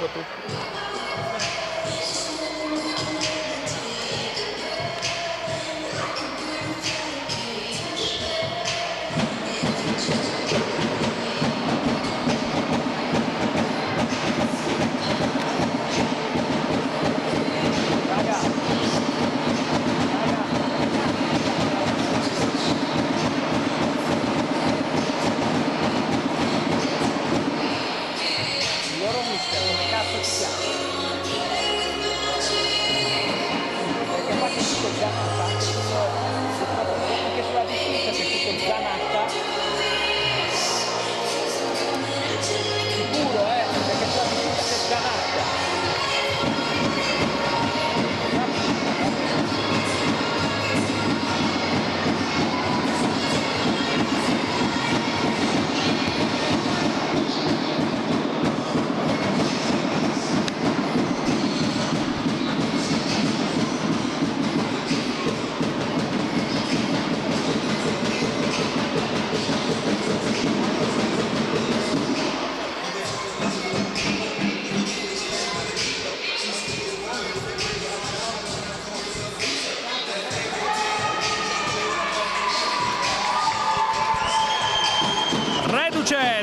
dico tu.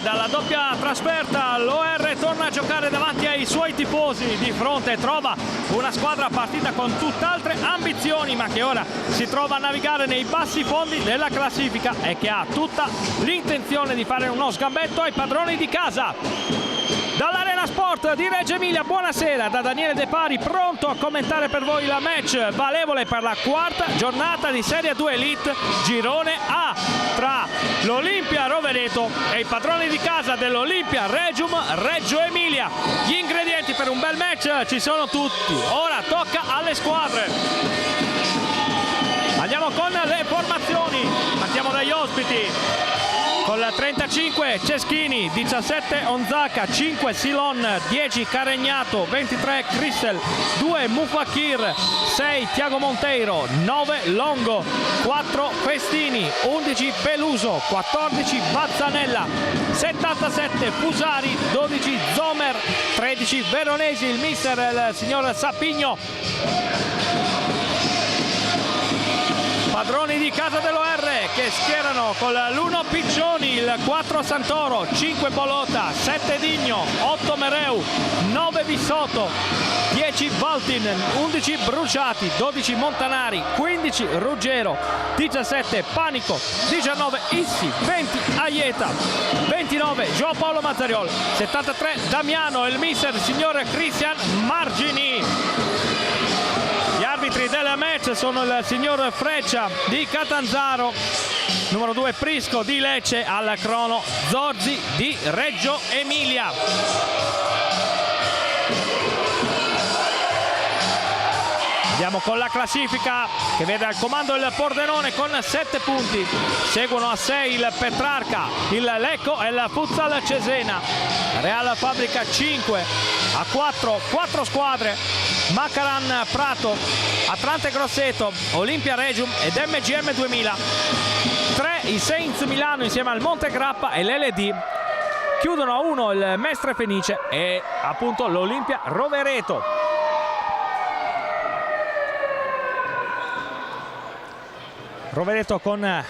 Dalla doppia trasferta l'OR torna a giocare davanti ai suoi tifosi, di fronte trova una squadra partita con tutt'altre ambizioni, ma che ora si trova a navigare nei bassi fondi della classifica e che ha tutta l'intenzione di fare uno sgambetto ai padroni di casa. Dall'Arena Sport di Reggio Emilia, buonasera da Daniele De Pari, pronto a commentare per voi la match valevole per la quarta giornata di Serie 2 Elite Girone A tra l'Olimpia Rovereto e i padroni di casa dell'Olimpia Regium Reggio Emilia. Gli ingredienti per un bel match ci sono tutti, ora tocca alle squadre. Andiamo con le formazioni, partiamo dagli ospiti. Con la 35 Ceschini, 17 Onzacca, 5 Silon, 10 Caregnato, 23 Crissel, 2 Mufakir, 6 Tiago Monteiro, 9 Longo, 4 Festini, 11 Peluso, 14 Bazzanella, 77 Fusari, 12 Zomer, 13 Veronesi, il mister il signor Sapigno. Padroni di casa dell'OR che schierano con l'1 Piccioni, il 4 Santoro, 5 Bolota, 7 Digno, 8 Mereu, 9 Bissotto, 10 Valtin, 11 Bruciati, 12 Montanari, 15 Ruggero, 17 Panico, 19 Issi, 20 Aieta, 29 Gio Paolo Mazzariol, 73 Damiano, il mister signor Cristian Margini. Gli arbitri del match sono il signor Freccia di Catanzaro, numero 2 Prisco di Lecce, al crono Zorzi di Reggio Emilia. Andiamo con la classifica che vede al comando il Pordenone con 7 punti, seguono a 6 il Petrarca, il Lecco e il Futsal Cesena, Real Fabbrica 5, a 4 squadre, Macaran Prato, Atlante Grosseto, Olimpia Regium ed MGM 2000, 3 i Saints Milano insieme al Montegrappa e l'LD, chiudono a 1 il Mestre Fenice e appunto l'Olimpia Rovereto. Rovereto con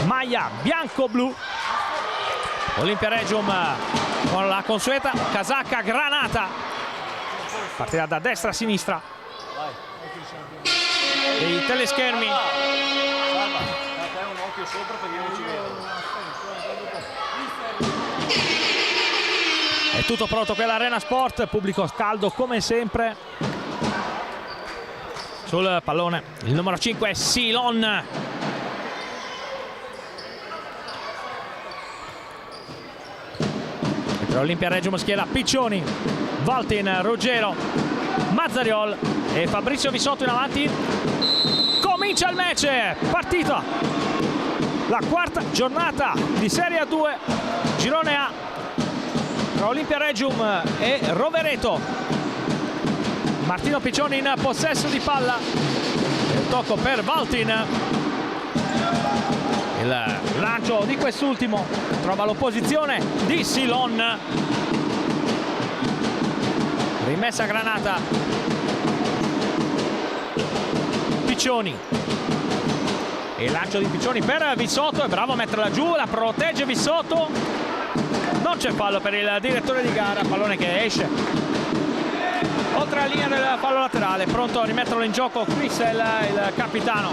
maglia bianco-blu, Olimpia Regium con la consueta casacca granata, partirà da destra a sinistra dei teleschermi. È tutto pronto qui all'Arena Sport, pubblico caldo come sempre. Sul pallone il numero 5 Silon. L'Olimpia Regium schiera Piccioni, Valtin, Ruggero, Mazzariol e Fabrizio Bissotto in avanti. Comincia il match, partita la quarta giornata di Serie 2 Girone A tra Olimpia Regium e Rovereto. Martino Piccioni in possesso di palla, il tocco per Valtin, il lancio di quest'ultimo trova l'opposizione di Silon. rimessa a granata. Piccioni, e il lancio di Piccioni per Vissotto, è bravo a metterla giù, la protegge Vissotto, non c'è fallo per il direttore di gara, pallone che esce oltre la linea del fallo laterale, pronto a rimetterlo in gioco Crissel, il capitano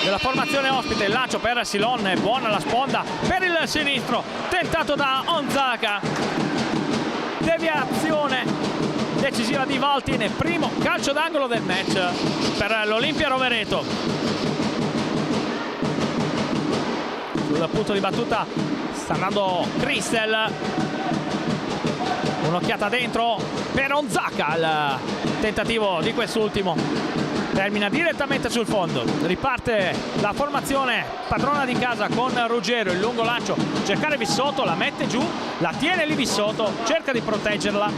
della formazione ospite. Il lancio per Silon, è buona la sponda per il sinistro, tentato da Onzaka, deviazione decisiva di Valtin, primo calcio d'angolo del match per l'Olimpia Rovereto. Sul punto di battuta sta andando Crissel, un'occhiata dentro per Onzaka, il tentativo di quest'ultimo termina direttamente sul fondo. Riparte la formazione padrona di casa con Ruggero, il lungo lancio, cercare Vissotto, la mette giù, la tiene lì Vissotto, cerca di proteggerla,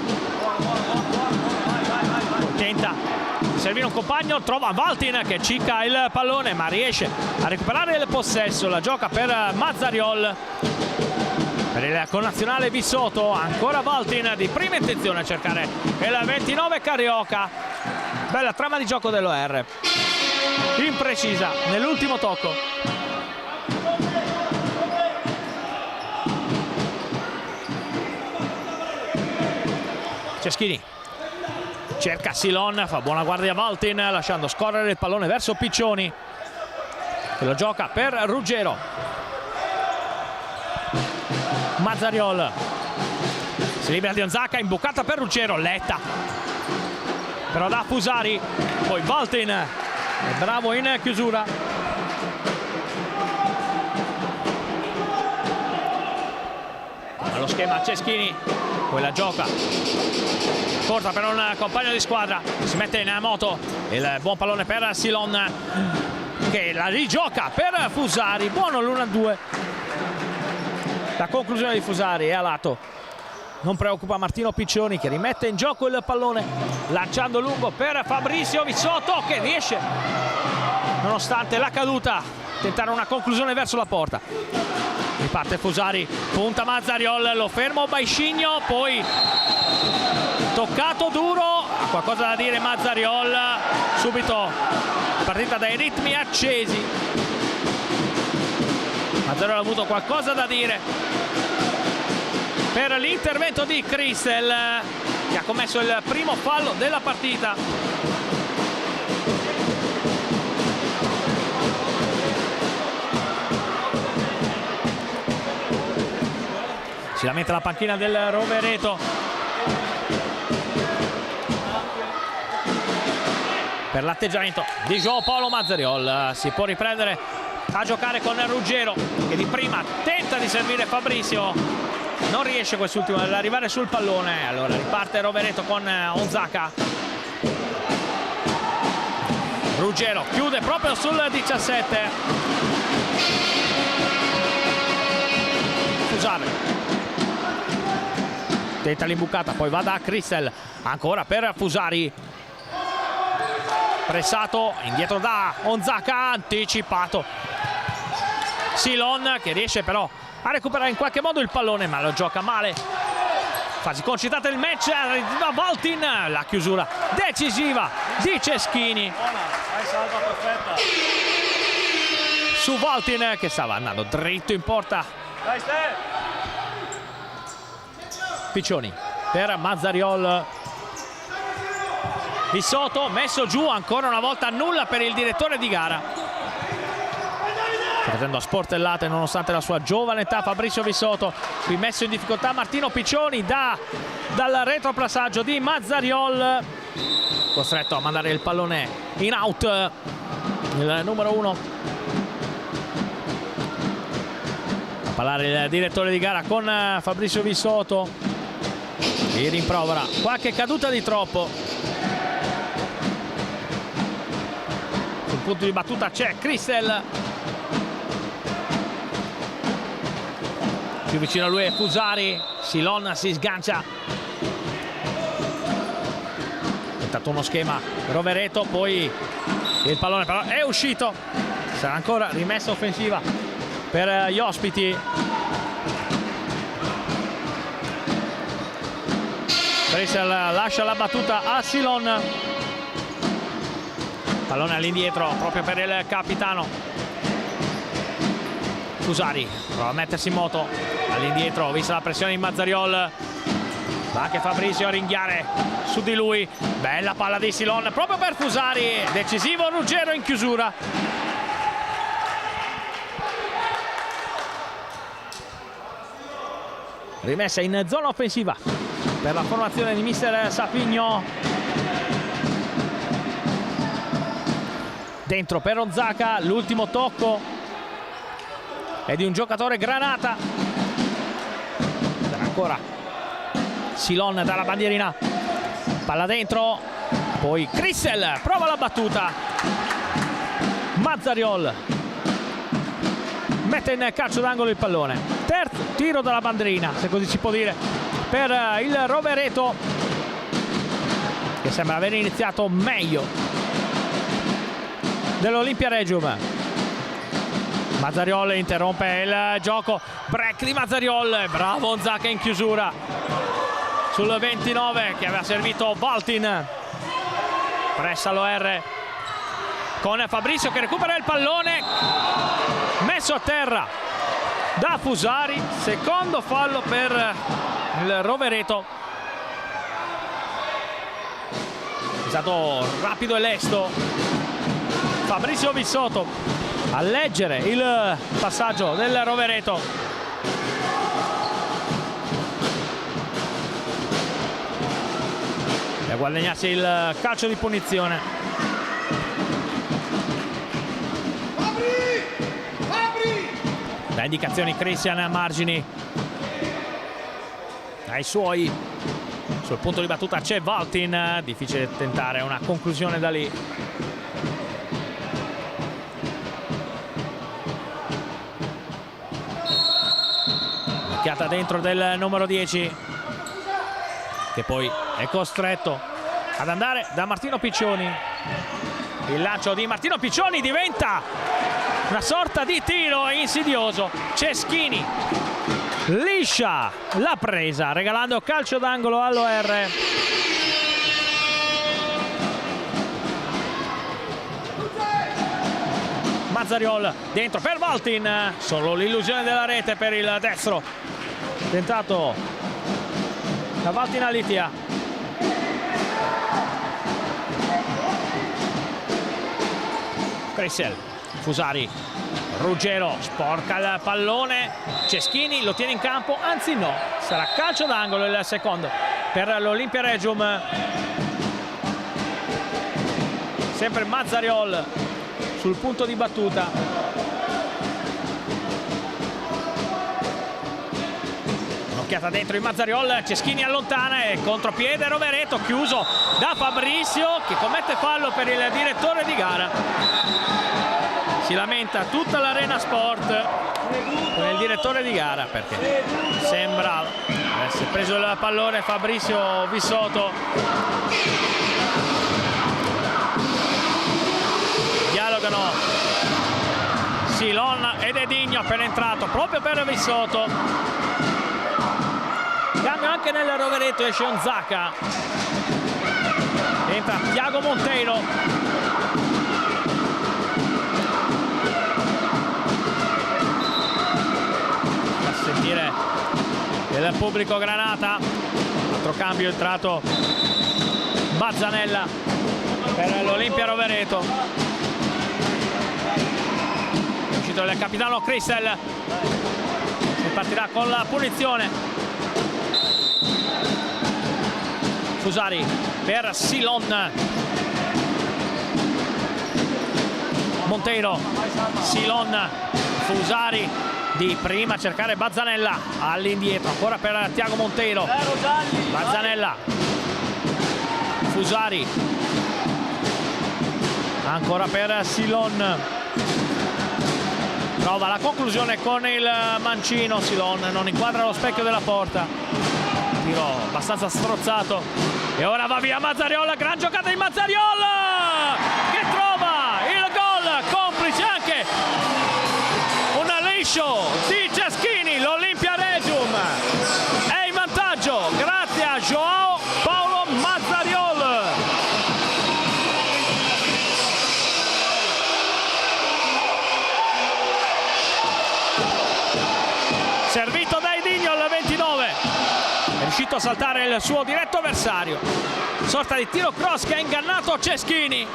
tenta di servire un compagno, trova Valtin che cicca il pallone ma riesce a recuperare il possesso, la gioca per Mazzariol. Per il connazionale Vissotto, ancora Valtin di prima intenzione a cercare il 29 Carioca. Bella trama di gioco dell'OR, imprecisa nell'ultimo tocco. Ceschini cerca Silon, fa buona guardia a Valtin lasciando scorrere il pallone verso Piccioni che lo gioca per Ruggero. Mazzariol si libera di Onzaka, imbucata per Ruggero, Letta però da Fusari, poi Valtin è bravo in chiusura. Allo schema Ceschini, poi la gioca corta per un compagno di squadra, si mette in moto il buon pallone per Silon che la rigioca per Fusari, buono l'1-2. La conclusione di Fusari è a lato, non preoccupa Martino Piccioni che rimette in gioco il pallone lanciando lungo per Fabrizio Vissotto che riesce, nonostante la caduta, a tentare una conclusione verso la porta. Riparte Fusari, punta Mazzariol, lo fermo Baiscigno, poi toccato duro, ha qualcosa da dire Mazzariol, subito partita dai ritmi accesi. Mazzariol ha avuto qualcosa da dire per l'intervento di Crissel che ha commesso il primo fallo della partita. Si lamenta la panchina del Rovereto per l'atteggiamento di Paolo Mazzariol. Si può riprendere a giocare con Ruggero che di prima tenta di servire Fabrizio, non riesce quest'ultimo ad arrivare sul pallone. Allora riparte Rovereto con Onzaka. Ruggero chiude proprio sul 17. Fusari tenta l'imbucata, poi va da Crissel, ancora per Fusari, pressato indietro da Onzaka, anticipato Silon che riesce però a recuperare in qualche modo il pallone ma lo gioca male. Fasi concitate del match, arriva Valtin, la chiusura decisiva di Ceschini su Valtin che stava andando dritto in porta. Piccioni per Mazzariol, Vissotto messo giù, ancora una volta nulla per il direttore di gara. Sta facendo a sportellate nonostante la sua giovane età Fabrizio Vissotto. Qui messo in difficoltà Martino Piccioni dal retropassaggio di Mazzariol, costretto a mandare il pallone in out il numero 1. A parlare il direttore di gara con Fabrizio Vissotto, e rimprovera qualche caduta di troppo. Sul punto di battuta c'è Crissel, più vicino a lui è Fusari. Silon si sgancia, tentato uno schema Rovereto, poi il pallone però è uscito, sarà ancora rimessa offensiva per gli ospiti. Crissel lascia la battuta a Silon, pallone all'indietro proprio per il capitano. Fusari prova a mettersi in moto all'indietro, vista la pressione di Mazzariol, va anche Fabrizio a ringhiare su di lui. Bella palla di Silon proprio per Fusari, decisivo Ruggero in chiusura. Rimessa in zona offensiva per la formazione di mister Sapigno. Dentro per Onzaca, l'ultimo tocco è di un giocatore Granata. Sarà ancora Silon dalla bandierina, palla dentro, poi Crissel prova la battuta. Mazzariol mette in calcio d'angolo il pallone. Terzo tiro dalla bandierina, se così si può dire, per il Rovereto, che sembra aver iniziato meglio dell'Olimpia Regium. Mazzariol interrompe il gioco, break di Mazzariol, bravo Onzaca in chiusura sul 29 che aveva servito Valtin. Pressa l'OR con Fabrizio che recupera il pallone, messo a terra da Fusari. Secondo fallo per il Rovereto. È stato rapido e lesto Fabrizio Vissotto a leggere il passaggio del Rovereto. E a guadagnarsi il calcio di punizione. Da indicazioni Christian a margini ai suoi. Sul punto di battuta c'è Valtin, difficile tentare una conclusione da lì. Occhiata dentro del numero 10, che poi è costretto ad andare da Martino Piccioni. Il lancio di Martino Piccioni diventa una sorta di tiro insidioso. Ceschini liscia la presa, regalando calcio d'angolo all'OR. Mazzariol dentro per Valtin, solo l'illusione della rete per il destro tentato da Valtin Alitia. Crissel, Fusari, Ruggero sporca il pallone, Ceschini lo tiene in campo, anzi no, sarà calcio d'angolo il secondo per l'Olimpia Regium. Sempre Mazzariol sul punto di battuta. Un'occhiata dentro in Mazzariol, Ceschini allontana e contropiede Rovereto, chiuso da Fabrizio che commette fallo per il direttore di gara. Si lamenta tutta l'Arena Sport con il direttore di gara perché sembra avesse preso il pallone Fabrizio Vissotto. Dialogano Silon ed Edigno, appena entrato proprio per Vissotto. Cambio anche nel Rovereto, esce Onzaca, entra Tiago Monteiro. A sentire il pubblico Granata. Altro cambio, entrato Bazzanella per l'Olimpia Rovereto. È uscito il capitano Crissel, si partirà con la punizione. Fusari per Silon, Monteiro, Silon, Fusari di prima a cercare Bazzanella, all'indietro ancora per Tiago Monteiro, Bazzanella, Fusari, ancora per Silon, trova la conclusione con il mancino. Silon non inquadra lo specchio della porta, tiro abbastanza strozzato. E ora va via Mazzariol, gran giocata di Mazzariol che trova il gol, complice anche un liscio di Ceschini. L'Olimpia Regium è in vantaggio grazie a Joao fatto saltare il suo diretto avversario. Sorta di tiro cross che ha ingannato Ceschini.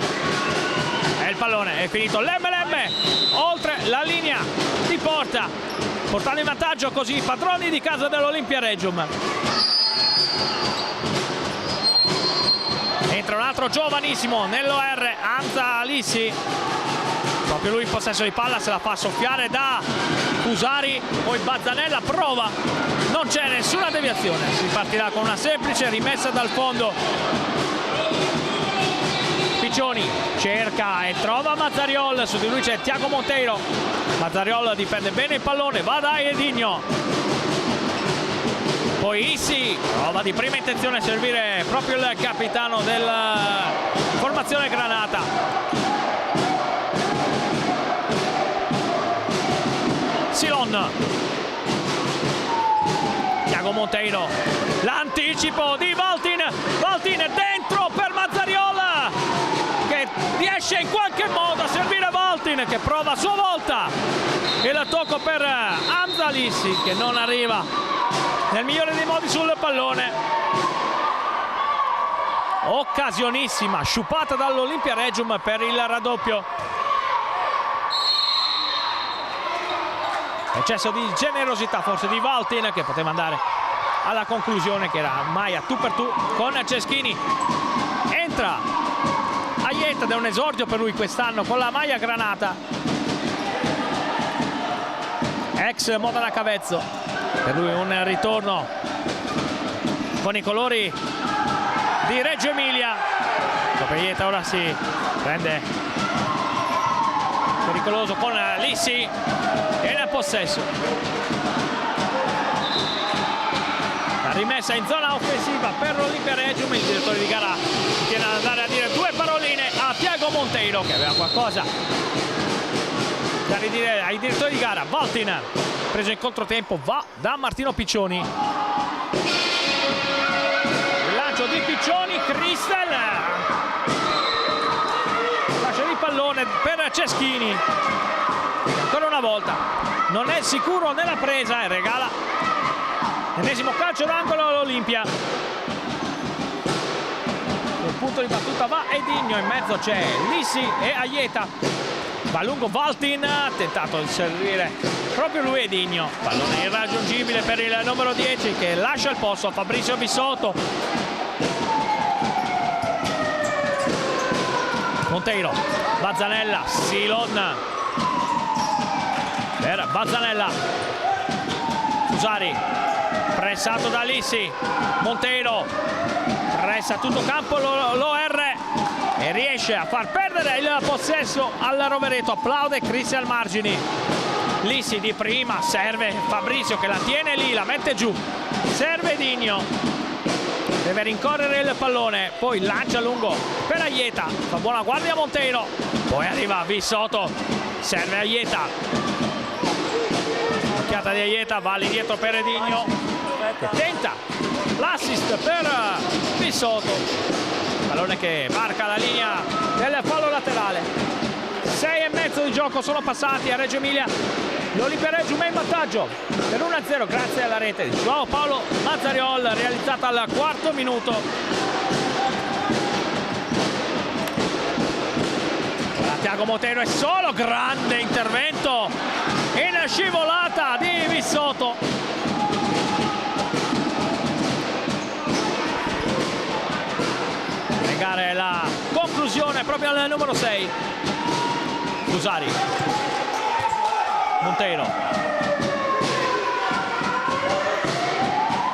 E il pallone è finito lemme oltre la linea di porta, portando in vantaggio così i padroni di casa dell'Olimpia Regium. Entra un altro giovanissimo nell'OR, Hamza Lissi. Proprio lui in possesso di palla, se la fa soffiare da Fusari, poi Bazzanella prova, non c'è nessuna deviazione, si partirà con una semplice rimessa dal fondo. Piccioni cerca e trova Mazzariol, su di lui c'è Tiago Monteiro. Mazzariol difende bene il pallone, va da Edigno. Poi Issi prova di prima intenzione a servire proprio il capitano della formazione granata. Silon, Tiago Monteiro, l'anticipo di Valtin dentro per Mazzariola che riesce in qualche modo a servire Valtin che prova a sua volta il tocco per Hamza Lissi che non arriva nel migliore dei modi sul pallone. Occasionissima sciupata dall'Olimpia Regium per il raddoppio. Eccesso di generosità forse di Valtin che poteva andare alla conclusione, che era ormai a tu per tu con Ceschini. Entra Aieta ed è un esordio per lui quest'anno con la maglia granata, ex Modena Cavezzo. Per lui un ritorno con i colori di Reggio Emilia. Aieta ora si prende pericoloso con Lissi e nel possesso. La rimessa in zona offensiva per l'Olimpia Regium. Il direttore di gara tiene ad andare a dire due paroline a Tiago Monteiro che aveva qualcosa da ridire ai direttori di gara. Valtin preso in controtempo va da Martino Piccioni. Il lancio di Piccioni, Cristel lascia il pallone per Ceschini. Ancora una volta non è sicuro nella presa e regala l'ennesimo calcio d'angolo all'Olimpia. Sul punto di battuta va Edigno, in mezzo c'è Lissi e Aieta. Va lungo Valtin, ha tentato di servire proprio lui Edigno. Pallone irraggiungibile per il numero 10 che lascia il posto a Fabrizio Bissotto. Monteiro, Bazzanella, Silon per Bazzanella. Fusari pressato da Lissi. Monteiro pressa tutto campo l'OR e riesce a far perdere il possesso al Rovereto. Applaude Cristian Margini. Lissi di prima, serve Fabrizio che la tiene lì, la mette giù, serve Digno, deve rincorrere il pallone, poi lancia lungo per Aieta, fa buona guardia Monteiro, poi arriva Bissotto, serve Aieta, occhiata di Aieta, va all'indietro per Edigno che tenta l'assist per Bissotto, pallone che marca la linea del fallo laterale. 6,5 di gioco sono passati a Reggio Emilia, l'Olimpia Regium è in vantaggio per 1-0 grazie alla rete di Joao Paolo Mazzariol realizzata al quarto minuto. Tiago Monteiro è solo, grande intervento in scivolata di Bissotto. Legare la conclusione proprio al numero 6. Fusari, Monteiro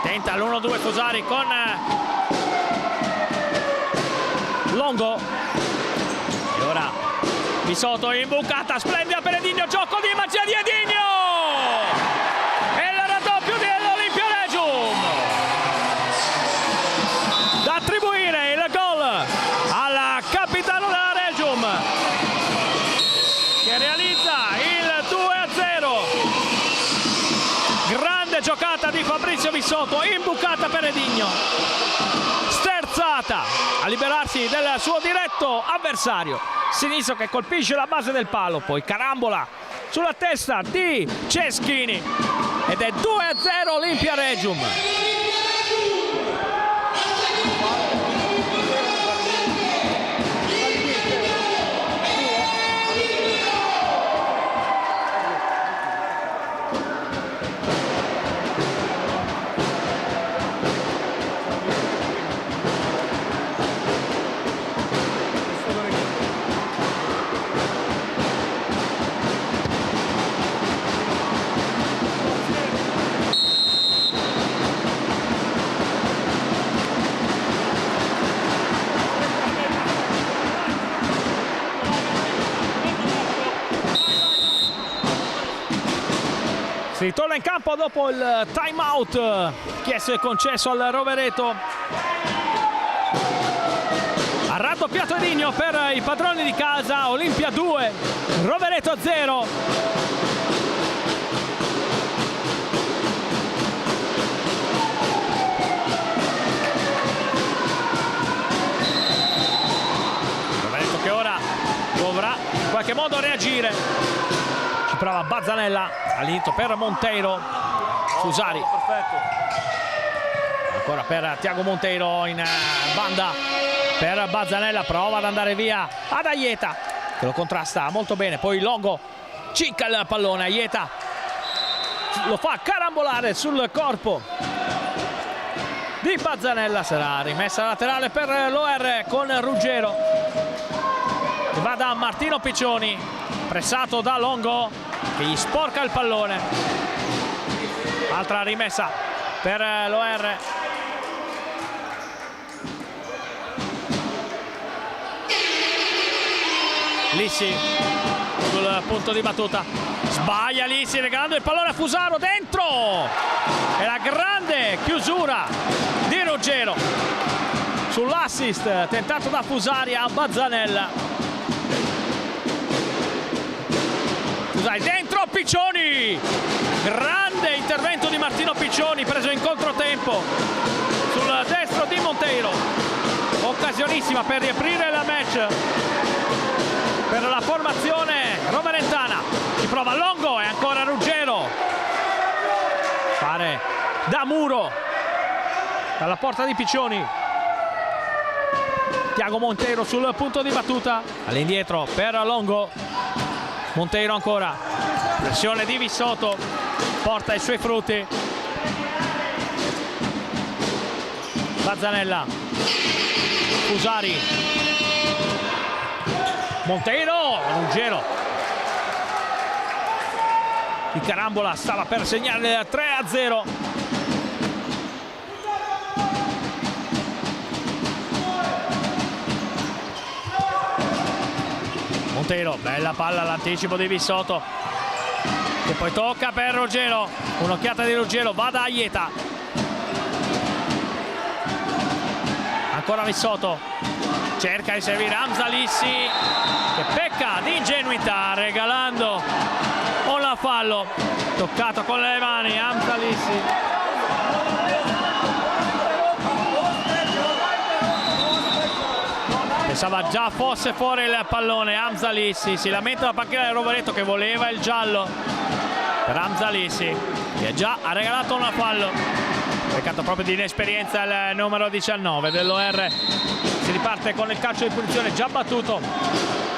tenta l'1-2 Fusari con Longo e ora Bissotto in bucata splendida per Edigno, gioco di magia di Edigno e il raddoppio dell'Olimpia Regium da attribuire il gol al capitano della Regium che realizza il 2-0. Grande giocata di Fabrizio Bissotto, imbucata per Edigno, sterzata a liberarsi del suo diretto avversario. Sinistro che colpisce la base del palo, poi carambola sulla testa di Ceschini ed è 2-0 Olimpia Regium. Si ritorna in campo dopo il time out chiesto e concesso al Rovereto. Ha raddoppiato Edigno per i padroni di casa. Olimpia 2, Rovereto 0. Rovereto che ora dovrà in qualche modo reagire. Ci prova Bazzanella all'inizio per Monteiro. Fusari ancora per Tiago Monteiro in banda per Bazzanella, prova ad andare via ad Aieta che lo contrasta molto bene, poi Longo cicca il pallone, Aieta lo fa carambolare sul corpo di Bazzanella. Sarà rimessa laterale per l'OR con Ruggero che va da Martino Piccioni, pressato da Longo che gli sporca il pallone. Altra rimessa per l'OR. Lissi sul punto di battuta, sbaglia Lissi regalando il pallone a Fusaro, dentro, e la grande chiusura di Ruggero sull'assist tentato da Fusari a Bazzanella. Fusari dentro, Piccioni, grande intervento di Martino Piccioni preso in controtempo sul destro di Monteiro, occasionissima per riaprire la match per la formazione roverentana. Ci prova Longo e ancora Ruggero, fare da muro dalla porta di Piccioni. Tiago Monteiro sul punto di battuta, all'indietro per Longo. Monteiro ancora, pressione di Vissotto, porta i suoi frutti. Bazzanella, Fusari, Monteiro, Ruggero. Il carambola stava per segnare 3-0. Monteiro, bella palla all'anticipo di Vissotto che poi tocca per Ruggero. Un'occhiata di Ruggero, va da Aieta. Ancora Vissotto, cerca di servire Hamza Lissi che pecca di ingenuità regalando un fallo. Toccato con le mani Hamza Lissi. Pensava già fosse fuori il pallone Hamza Lissi, si lamenta la panchina del Rovereto che voleva il giallo per Hamza Lissi che già ha regalato un fallo. Peccato proprio di inesperienza il numero 19 dell'OR. Si riparte con il calcio di punizione già battuto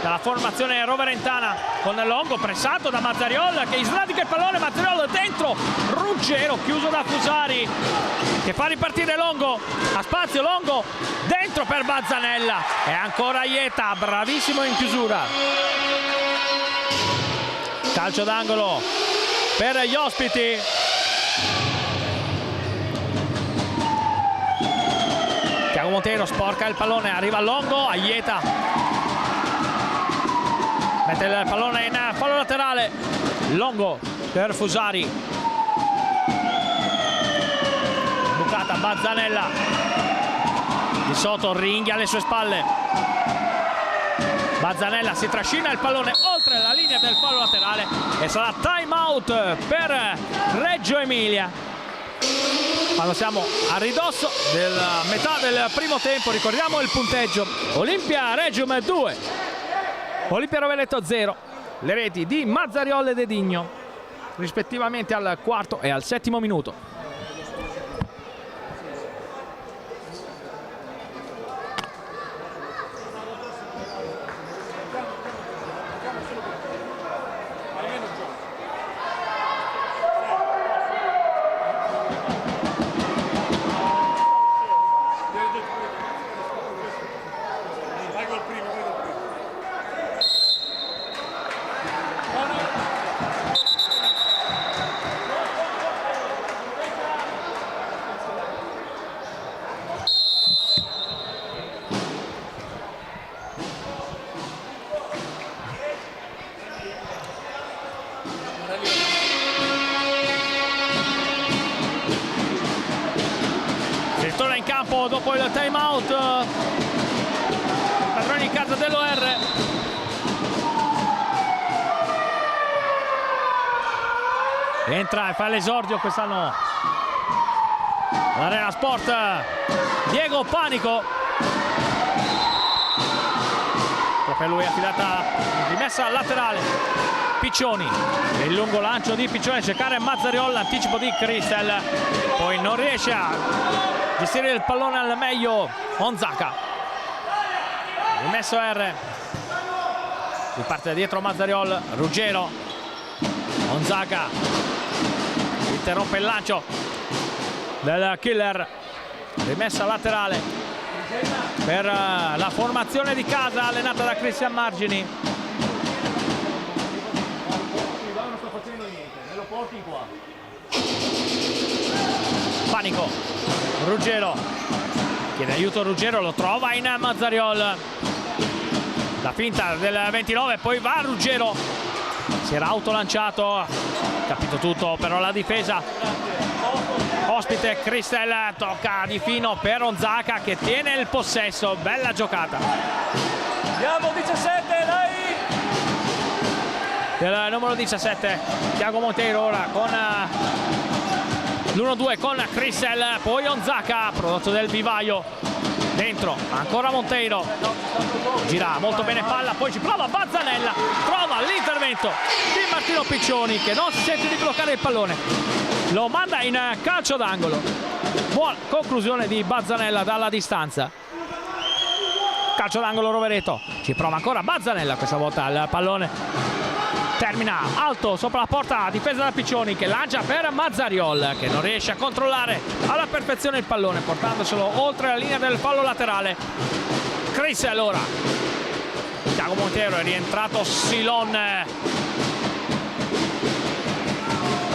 dalla formazione roverentana con Longo pressato da Mazzariol che sradica il pallone. Mazzariol dentro, Ruggero chiuso da Fusari che fa ripartire Longo, a spazio Longo dentro per Bazzanella e ancora Aieta bravissimo in chiusura. Calcio d'angolo per gli ospiti. Tiago Monteiro sporca il pallone, arriva Longo, Aieta mette il pallone in fallo laterale. Longo per Fusari, bucata Bazzanella, di sotto ringhia alle sue spalle. Bazzanella si trascina il pallone oltre la linea del fallo laterale e sarà time out per Reggio Emilia. Quando siamo a ridosso della metà del primo tempo, ricordiamo il punteggio: Olimpia Regium 2, Olimpia Rovereto 0, le reti di Mazzariol ed Edigno rispettivamente al quarto e al settimo minuto. dopo il time out, padroni di casa dell'OR. Entra e fa l'esordio quest'anno all'Arena Sport Diego Panico. Proprio lui è affidata rimessa laterale. Piccioni, il lungo lancio di Piccioni a cercare Mazzariol, l'anticipo di Cristel, poi non riesce a gestire il pallone al meglio Onzaka. Rimesso R, riparte da dietro Mazzariol, Ruggero, Onzaka interrompe il lancio del killer, rimessa laterale per la formazione di casa allenata da Cristian Margini. Panico, Ruggero chiede aiuto, Ruggero lo trova in Mazzariol, la finta del 29, poi va Ruggero, si era autolanciato, capito tutto, però la difesa ospite Cristel tocca di fino per Onzaka che tiene il possesso. Bella giocata, andiamo 17, dai, del numero 17 Tiago Monteiro, ora con l'1-2 con Cristel, poi Onzaka prodotto del vivaio, dentro ancora Monteiro, gira molto bene palla, poi ci prova Bazzanella, trova l'intervento di Martino Piccioni che non si sente di bloccare il pallone, lo manda in calcio d'angolo. Buona conclusione di Bazzanella dalla distanza. Calcio d'angolo Rovereto, ci prova ancora Bazzanella, questa volta il pallone termina alto sopra la porta, difesa da Piccioni che lancia per Mazzariol che non riesce a controllare alla perfezione il pallone portandoselo oltre la linea del fallo laterale. Cristel ora, Tiago Monteiro, è rientrato Silon,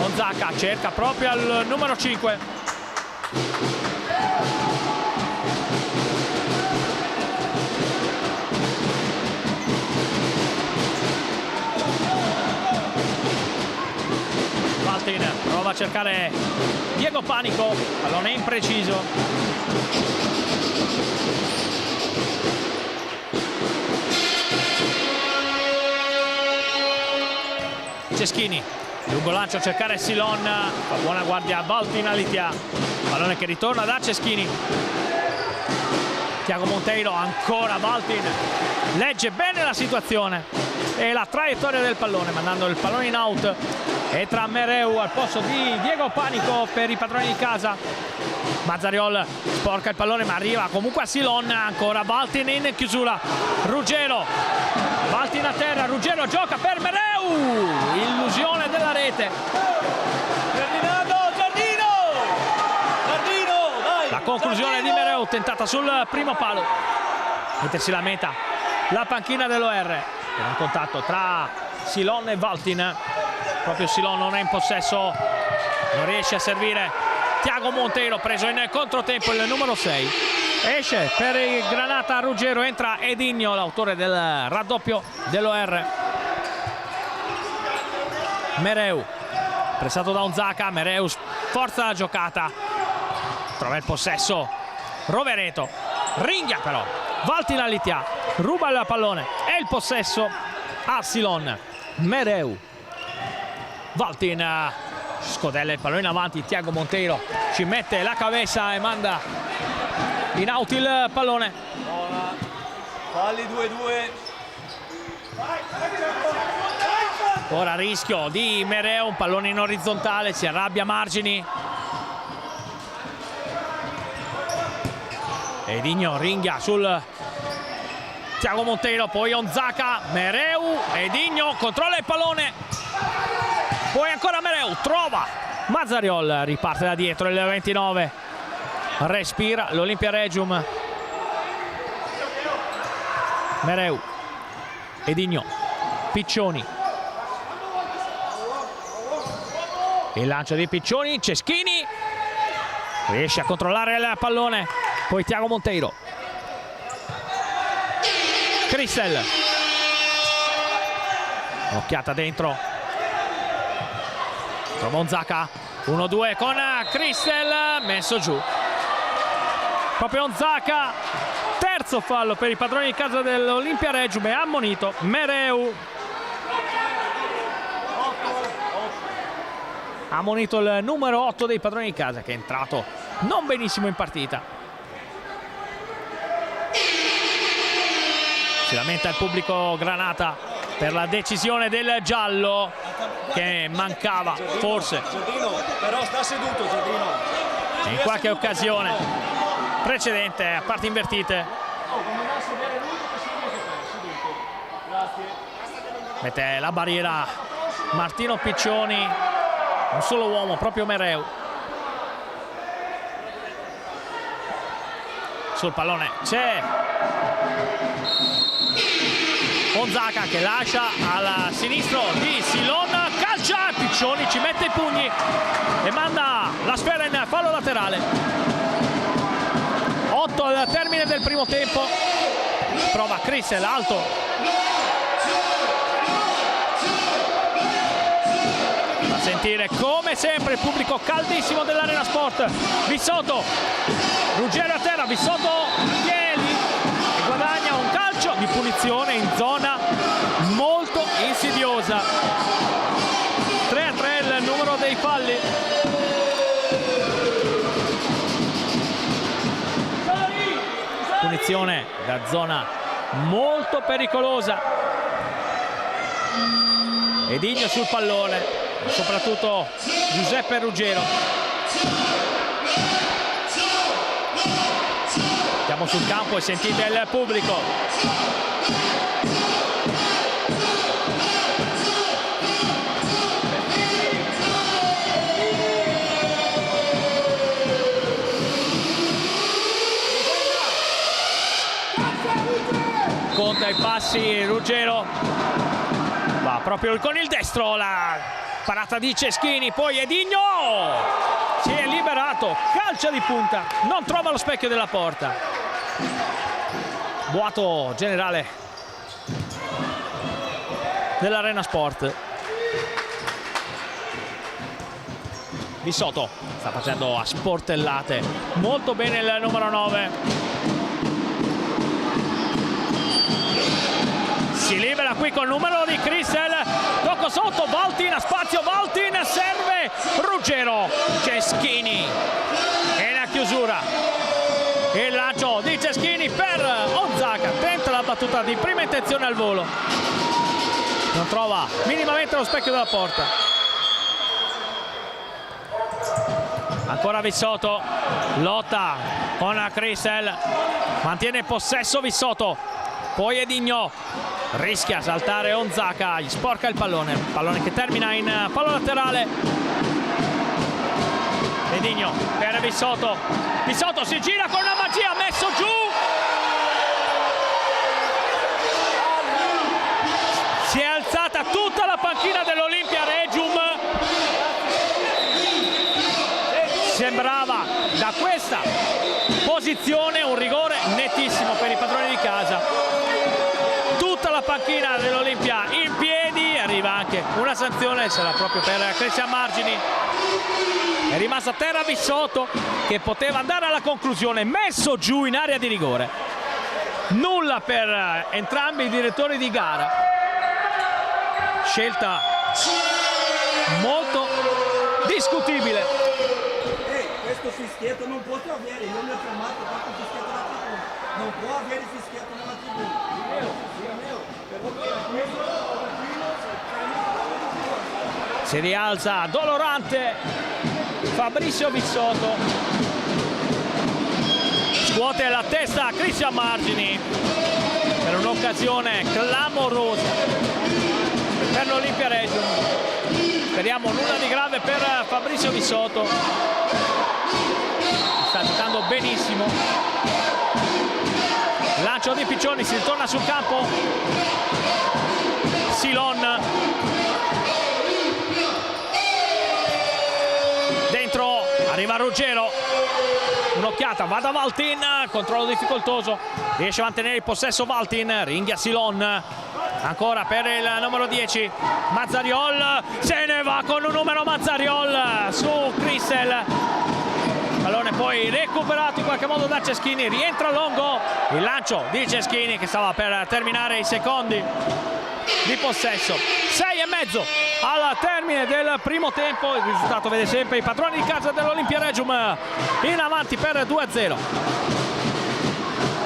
Onzaka cerca proprio al numero 5. Prova a cercare Diego Panico, pallone impreciso. Ceschini, lungo lancio a cercare Silon, fa buona guardia Valtin Alitia, pallone che ritorna da Ceschini. Tiago Monteiro, ancora Valtin, legge bene la situazione e la traiettoria del pallone, mandando il pallone in out. Entra Mereu al posto di Diego Panico per i padroni di casa. Mazzariol sporca il pallone ma arriva comunque a Silon, ancora Valtin in chiusura. Ruggero, Valtin a terra, Ruggero gioca per Mereu, illusione della rete. Giardino, dai. La conclusione di Mereu tentata sul primo palo. Mentre si lamenta la panchina dell'OR per un contatto tra Silon e Valtin. Proprio Silon non è in possesso, non riesce a servire Tiago Monteiro, preso in controtempo il numero 6. Esce per il Granata Ruggero, entra Edinho, l'autore del raddoppio dell'OR. Mereu, pressato da Onzaka, Mereu forza la giocata, trova il possesso Rovereto, ringhia però Valtin Alitia, ruba il pallone e il possesso a Silon. Mereu, Valtin scodella il pallone in avanti, Tiago Monteiro ci mette la cabeza e manda in out il pallone. Buona, falli 2-2. Ora rischio di Mereu, un pallone in orizzontale, si arrabbia Margini. Edinho ringhia sul Tiago Monteiro, poi Onzaka, Mereu, Edinho controlla il pallone, poi ancora Mereu, trova Mazzariol, riparte da dietro il 29, respira l'Olimpia Regium. Mereu, Edinho, Piccioni, il lancio di Piccioni, Ceschini riesce a controllare il pallone, poi Tiago Monteiro, Cristel, occhiata dentro, trova Onzaka, 1-2 con Cristel, messo giù proprio Onzaka. Terzo fallo per i padroni di casa dell'Olimpia Regium, e ammonito Mereu. Ammonito il numero 8 dei padroni di casa, che è entrato non benissimo in partita. Si lamenta il pubblico Granata per la decisione del giallo che mancava forse però sta seduto Giardino. in qualche occasione precedente a parti invertite. Mette la barriera Martino Piccioni, un solo uomo, proprio Mereu. Sul pallone c'è Onzaka che lascia al sinistro di Silon, calcia, Piccioni ci mette i pugni e manda la sfera in fallo laterale. 8 al termine del primo tempo. Prova Crissel, alto. A sentire come sempre il pubblico caldissimo dell'Arena Sport. Vissotto, Ruggero a terra, Vissotto Mieli che guadagna un calcio di punizione in zona molto insidiosa. 3-3 il numero dei falli. Punizione da zona molto pericolosa. Edigno sul pallone, soprattutto Giuseppe Ruggero. Siamo sul campo e sentite il pubblico. Conta i passi Ruggero, va proprio con il destro, la parata di Ceschini, poi Edigno si è liberato, calcia di punta, non trova lo specchio della porta. Boato generale dell'Arena Sport. Vissotto sta facendo a sportellate molto bene il numero 9. Si libera qui col numero di Crissel, tocco sotto, Valtin a spazio, Valtin serve Ruggero, Ceschini e la chiusura, il lancio di Ceschini per Onzaka, tenta la battuta di prima intenzione al volo, non trova minimamente lo specchio della porta. Ancora Vissotto, lotta con Crissel, mantiene possesso Vissotto, poi Edigno, rischia a saltare Onzaka, gli sporca il pallone che termina in fallo laterale. Edigno per Vissotto, Vissotto si gira con una magia, messo giù, si è alzata tutta la panchina dell'Olimpia Regium. Sembrava da questa posizione un rigore nettissimo per i padroni di casa. Tutta la panchina dell'Olimpia in piedi, arriva anche una sanzione, sarà proprio per Cristian Margini. È rimasto a terra Vissotto che poteva andare alla conclusione, messo giù in area di rigore. Nulla per entrambi i direttori di gara. Scelta molto discutibile. Questo fischietto non può avere, io mi ho chiamato questo fischietto alla tribuna, non può avere fischietto nella tribuna. Si rialza dolorante Fabrizio Vissotto, scuote la testa a Cristian Margini per un'occasione clamorosa per l'Olimpia Regium. Speriamo nulla di grave per Fabrizio Vissotto, sta giocando benissimo. Lancio di Piccioni, si ritorna sul campo. Silon dentro, arriva Ruggero, un'occhiata, va da Valtin, controllo difficoltoso, riesce a mantenere il possesso Valtin, ringhia Silon, ancora per il numero 10 Mazzariol, se ne va con un numero Mazzariol su Crissel, pallone poi recuperato in qualche modo da Ceschini, rientra Longo, il lancio di Ceschini che stava per terminare i secondi di possesso. 6,5 al termine del primo tempo, il risultato vede sempre i padroni di casa dell'Olimpia Regium in avanti per 2-0.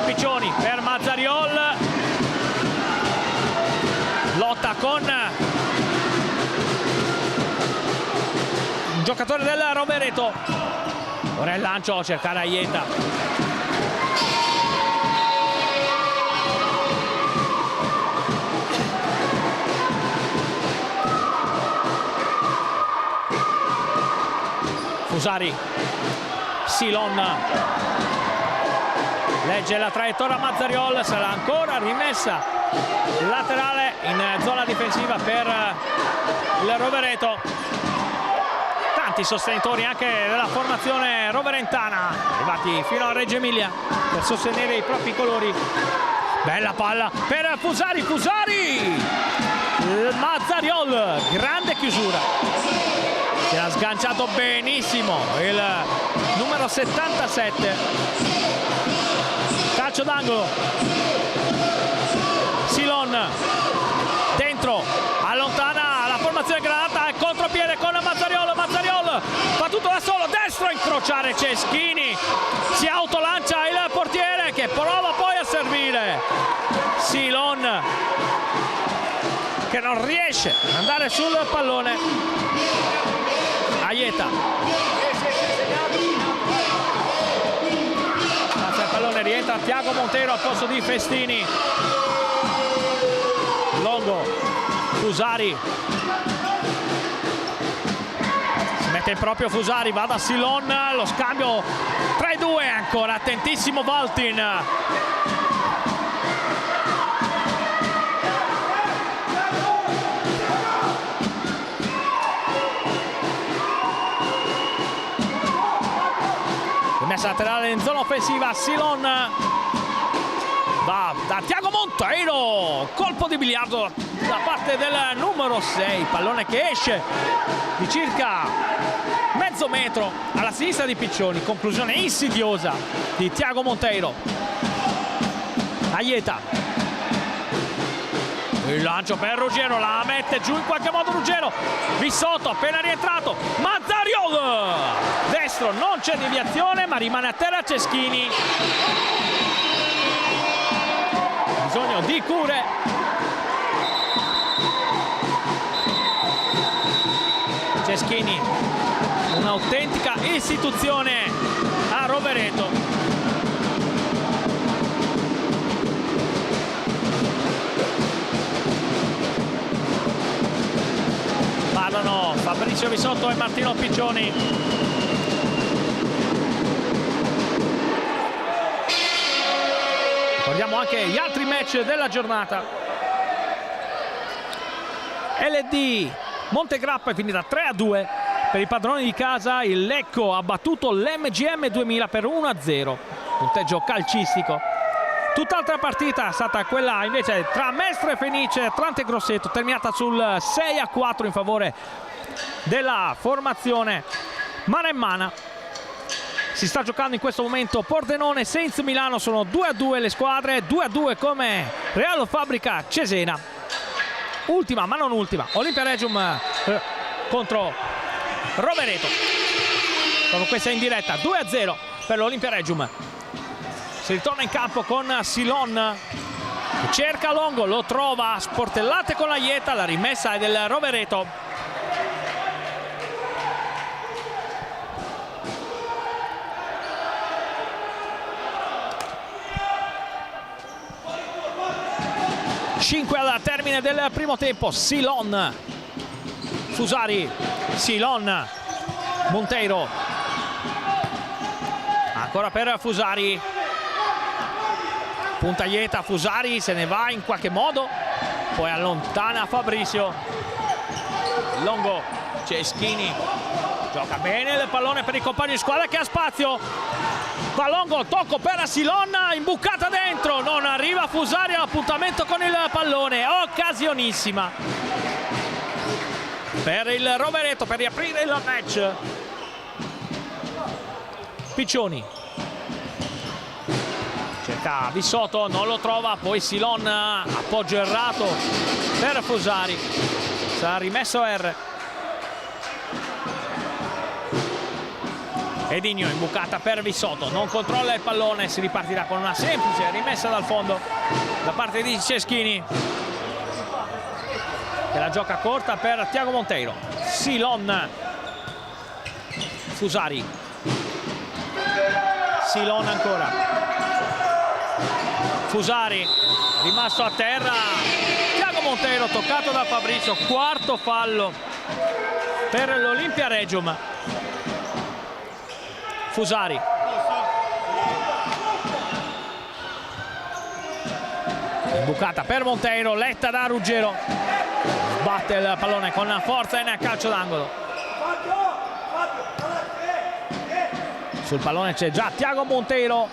Piccioni per Mazzariol, lotta con un giocatore del Rovereto, ora il lancio a cercare Aieta. Fusari, Silon legge la traiettoria Mazzariol, sarà ancora rimessa laterale in zona difensiva per il Rovereto. Tanti sostenitori anche della formazione roverentana arrivati fino a Reggio Emilia per sostenere i propri colori. Bella palla per Fusari, Mazzariol, grande chiusura. Si era sganciato benissimo il numero 77. Calcio d'angolo. Silon dentro, allontana la formazione granata, contropiede con Mazzariol. Mazzariol fa tutto da solo, destro, incrociare Ceschini. Si autolancia il portiere che prova poi a servire. Silon che non riesce ad andare sul pallone. Aieta passa il pallone, rientra Tiago Monteiro al posto di Festini. Longo, Fusari, si mette in proprio Fusari, va da Silon, lo scambio 3-2, ancora attentissimo Valtin. Messa laterale in zona offensiva, Silon va da Tiago Monteiro, colpo di biliardo da parte del numero 6, pallone che esce di circa mezzo metro alla sinistra di Piccioni, conclusione insidiosa di Tiago Monteiro. Aieta, il lancio per Ruggiero, la mette giù in qualche modo Ruggiero, Vissotto appena rientrato, Mazzariol, destro, non c'è deviazione ma rimane a terra Ceschini. Bisogno di cure. Ceschini, un'autentica istituzione a Rovereto. Parlano Fabrizio Vissotto e Martino Piccioni. Ricordiamo anche gli altri match della giornata. LD Montegrappa è finita 3-2 per i padroni di casa. Il Lecco ha battuto l'MGM 2000 per 1-0, punteggio calcistico. Tutt'altra partita è stata quella invece tra Mestre Fenice e Trante Grosseto, terminata sul 6-4 in favore della formazione maremmana. Si sta giocando in questo momento Pordenone Sainz Milano, sono 2-2 le squadre, 2-2 come Real Fabbrica Cesena. Ultima ma non ultima, Olimpia Regium contro Rovereto. Proprio questa in diretta, 2-0 per l'Olimpia Regium. Si ritorna in campo con Silon, che cerca Longo, lo trova, sportellate con Aieta, la rimessa è del Rovereto. Cinque al termine del primo tempo. Silon, Fusari, Silon, Monteiro, ancora per Fusari, punta Aieta, Fusari se ne va in qualche modo, poi allontana Fabrizio. Longo, Ceschini, gioca bene il pallone per il compagno di squadra che ha spazio. Va Longo, tocco per Silon, imbucata dentro, non arriva Fusari all'appuntamento con il pallone, occasionissima per il Rovereto per riaprire il match. Piccioni cerca Vissotto, non lo trova, poi Silon, appoggio errato per Fusari, sarà rimesso R. Edinho in bucata per Vissotto, non controlla il pallone, si ripartirà con una semplice rimessa dal fondo da parte di Ceschini, che la gioca corta per Tiago Monteiro. Silon, Fusari, Silon ancora, Fusari rimasto a terra, Tiago Monteiro toccato da Fabrizio, quarto fallo per l'Olimpia Regium. Fusari, bucata per Monteiro, letta da Ruggero, sbatte il pallone con forza in calcio d'angolo. Sul pallone c'è già Tiago Monteiro,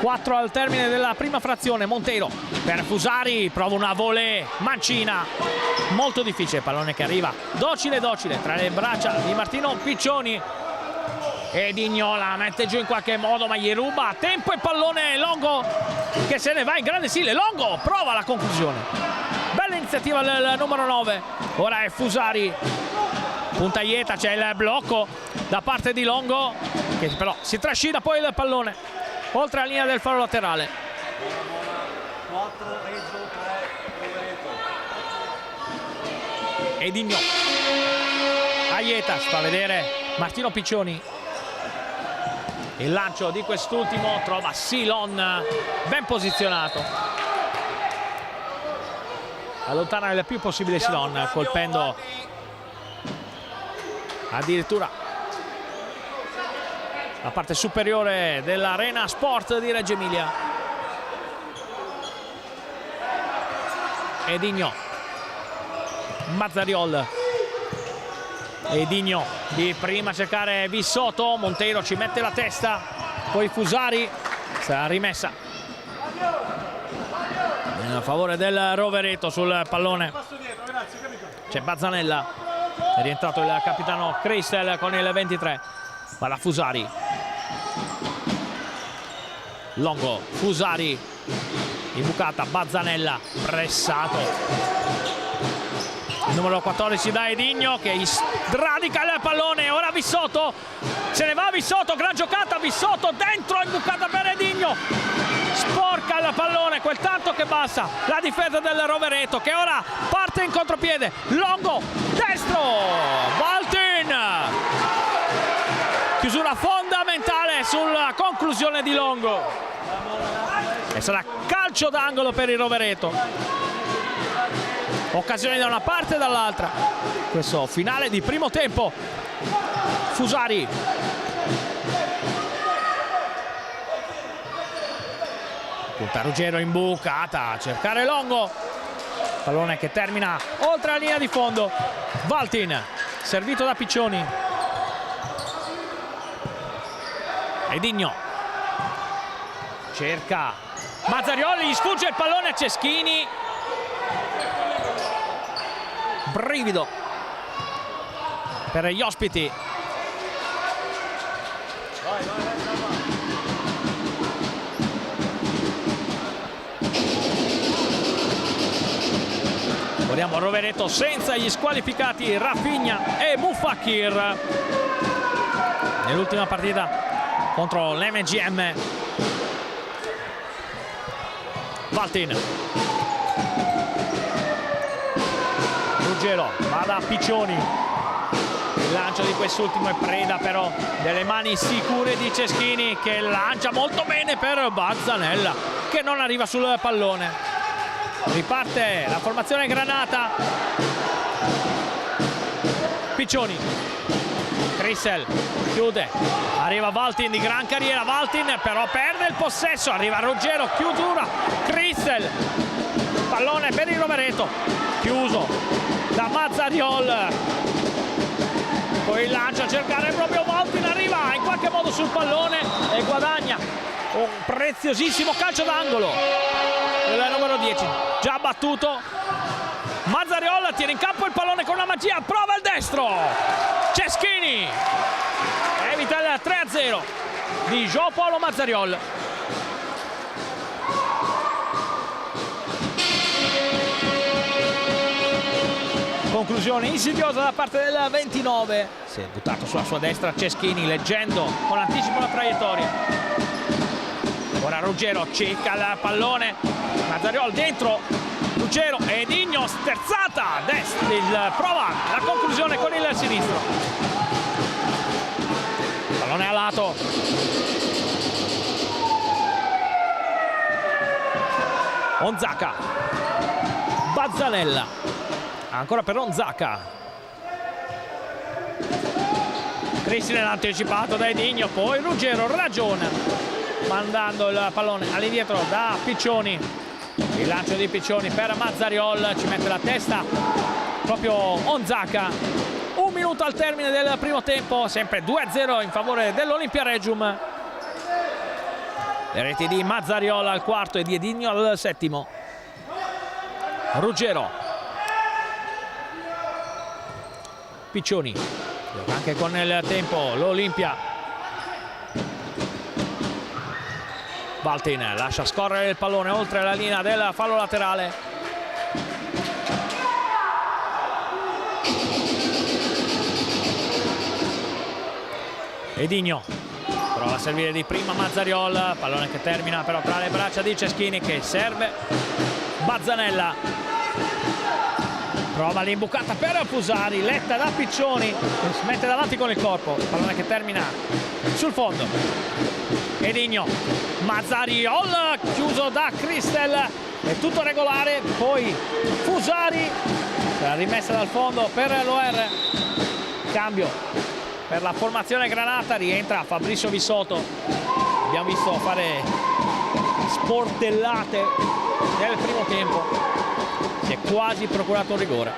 4 al termine della prima frazione. Monteiro per Fusari, prova una volée mancina, molto difficile, pallone che arriva docile tra le braccia di Martino Piccioni, e Dignola mette giù in qualche modo, ma gli ruba tempo e pallone Longo che se ne va in grande stile. Longo prova la conclusione, bella iniziativa del numero 9. Ora è Fusari, punta Ieta, c'è il blocco da parte di Longo che però si trascina poi il pallone oltre la linea del fallo laterale. 4 Reggio, 3 Rovereto. Edinho, Aieta, fa vedere Martino Piccioni, il lancio di quest'ultimo trova Silon ben posizionato, allontana il più possibile Silon, colpendo addirittura la parte superiore dell'Arena Sport di Reggio Emilia. Edinho, Mazzariol, Edinho di prima cercare Vissotto, Monteiro ci mette la testa, poi Fusari, sarà rimessa in favore del Rovereto. Sul pallone c'è Bazzanella, è rientrato il capitano Cristel con il 23, va da Fusari, Longo, Fusari in bucata, Bazzanella pressato, il numero 14 da Edinho che radica il pallone. Ora Vissotto, se ne va Vissotto, gran giocata, Vissotto dentro in bucata per Edinho, sporca il pallone, quel tanto che basta la difesa del Rovereto che ora parte in contropiede. Longo, destro, Valtin, chiusura fondamentale sulla conclusione di Longo e sarà calcio d'angolo per il Rovereto. Occasioni da una parte e dall'altra, questo finale di primo tempo. Fusari, punta Ruggero in bucata a cercare Longo, pallone che termina oltre la linea di fondo. Valtin, servito da Piccioni. Edinho cerca Mazzarioli, gli sfugge il pallone a Ceschini, brivido per gli ospiti. Vogliamo Rovereto senza gli squalificati Rafinha e Mufakir nell'ultima partita contro l'MGM. Valtin, Ruggero va da Piccioni, il lancio di quest'ultimo è preda però delle mani sicure di Ceschini che lancia molto bene per Bazzanella che non arriva sul pallone. Riparte la formazione granata. Piccioni, Cristel chiude, arriva Valtin di gran carriera, Valtin però perde il possesso, arriva Ruggero, chiusura, Cristel, pallone per il Rovereto, chiuso da Mazzariol, poi il lancio a cercare proprio Valtin, arriva in qualche modo sul pallone e guadagna un preziosissimo calcio d'angolo. Il numero 10 già battuto, Mazzariol tiene in campo il pallone con una magia, prova il destro, Ceschini evita il 3-0 di João Paulo Mazzariol. Conclusione insidiosa da parte del 29, si è buttato sulla sua destra Ceschini leggendo con anticipo la traiettoria. Ora Ruggero cerca il pallone, Mazzariol dentro, Ruggero e Digno sterzata a destra, prova la conclusione con il sinistro. Pallone a lato. Onzacca, Bazzanella, ancora per Onzacca. Cristinel anticipato da Digno, poi Ruggero ragiona mandando il pallone all'indietro da Piccioni. Il lancio di Piccioni per Mazzariol, ci mette la testa proprio Onzacca. 1 minuto al termine del primo tempo, sempre 2-0 in favore dell'Olimpia Regium. Le reti di Mazzariol al quarto e di Digno al settimo. Ruggero, Piccioni, anche con il tempo l'Olimpia. Valtin lascia scorrere il pallone oltre la linea del fallo laterale. Digno prova a servire di prima Mazzariol, pallone che termina però tra le braccia di Ceschini che serve Bazzanella. Prova l'imbucata per Fusari, letta da Piccioni, si mette davanti con il corpo, pallone che termina sul fondo. Digno, Mazzariol chiuso da Cristel, è tutto regolare, poi Fusari, la rimessa dal fondo per l'OR. Cambio per la formazione granata, rientra Fabrizio Vissotto, abbiamo visto fare sportellate nel primo tempo, si è quasi procurato un rigore.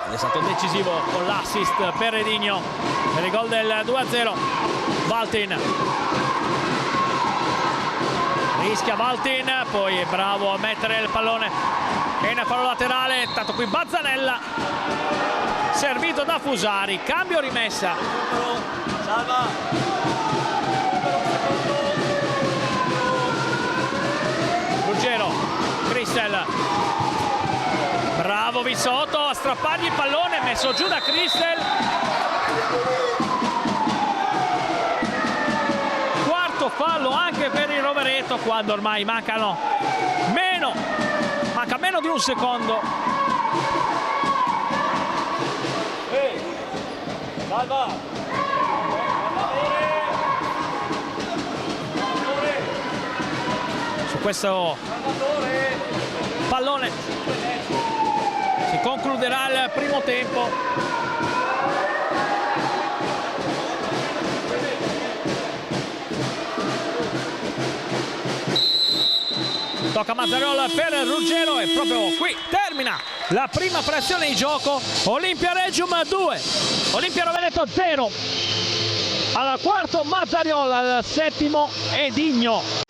Ed è stato decisivo con l'assist per Digno per il gol del 2-0. Valtin rischia, Valtin poi è bravo a mettere il pallone in fallo laterale, tanto qui Bazzanella servito da Fusari, cambio rimessa. Salva. Ruggero, Cristel, bravo Vissotto a strappargli il pallone, messo giù da Cristel. Quarto fallo anche per il Rovereto quando ormai manca meno di un secondo. Salva. Su questo pallone si concluderà il primo tempo. Tocca Mazzariol per Ruggero e proprio qui termina la prima frazione di gioco. Olimpia Regium 2, Olimpia Rovereto 0. Al quarto Mazzariol, al settimo Digno.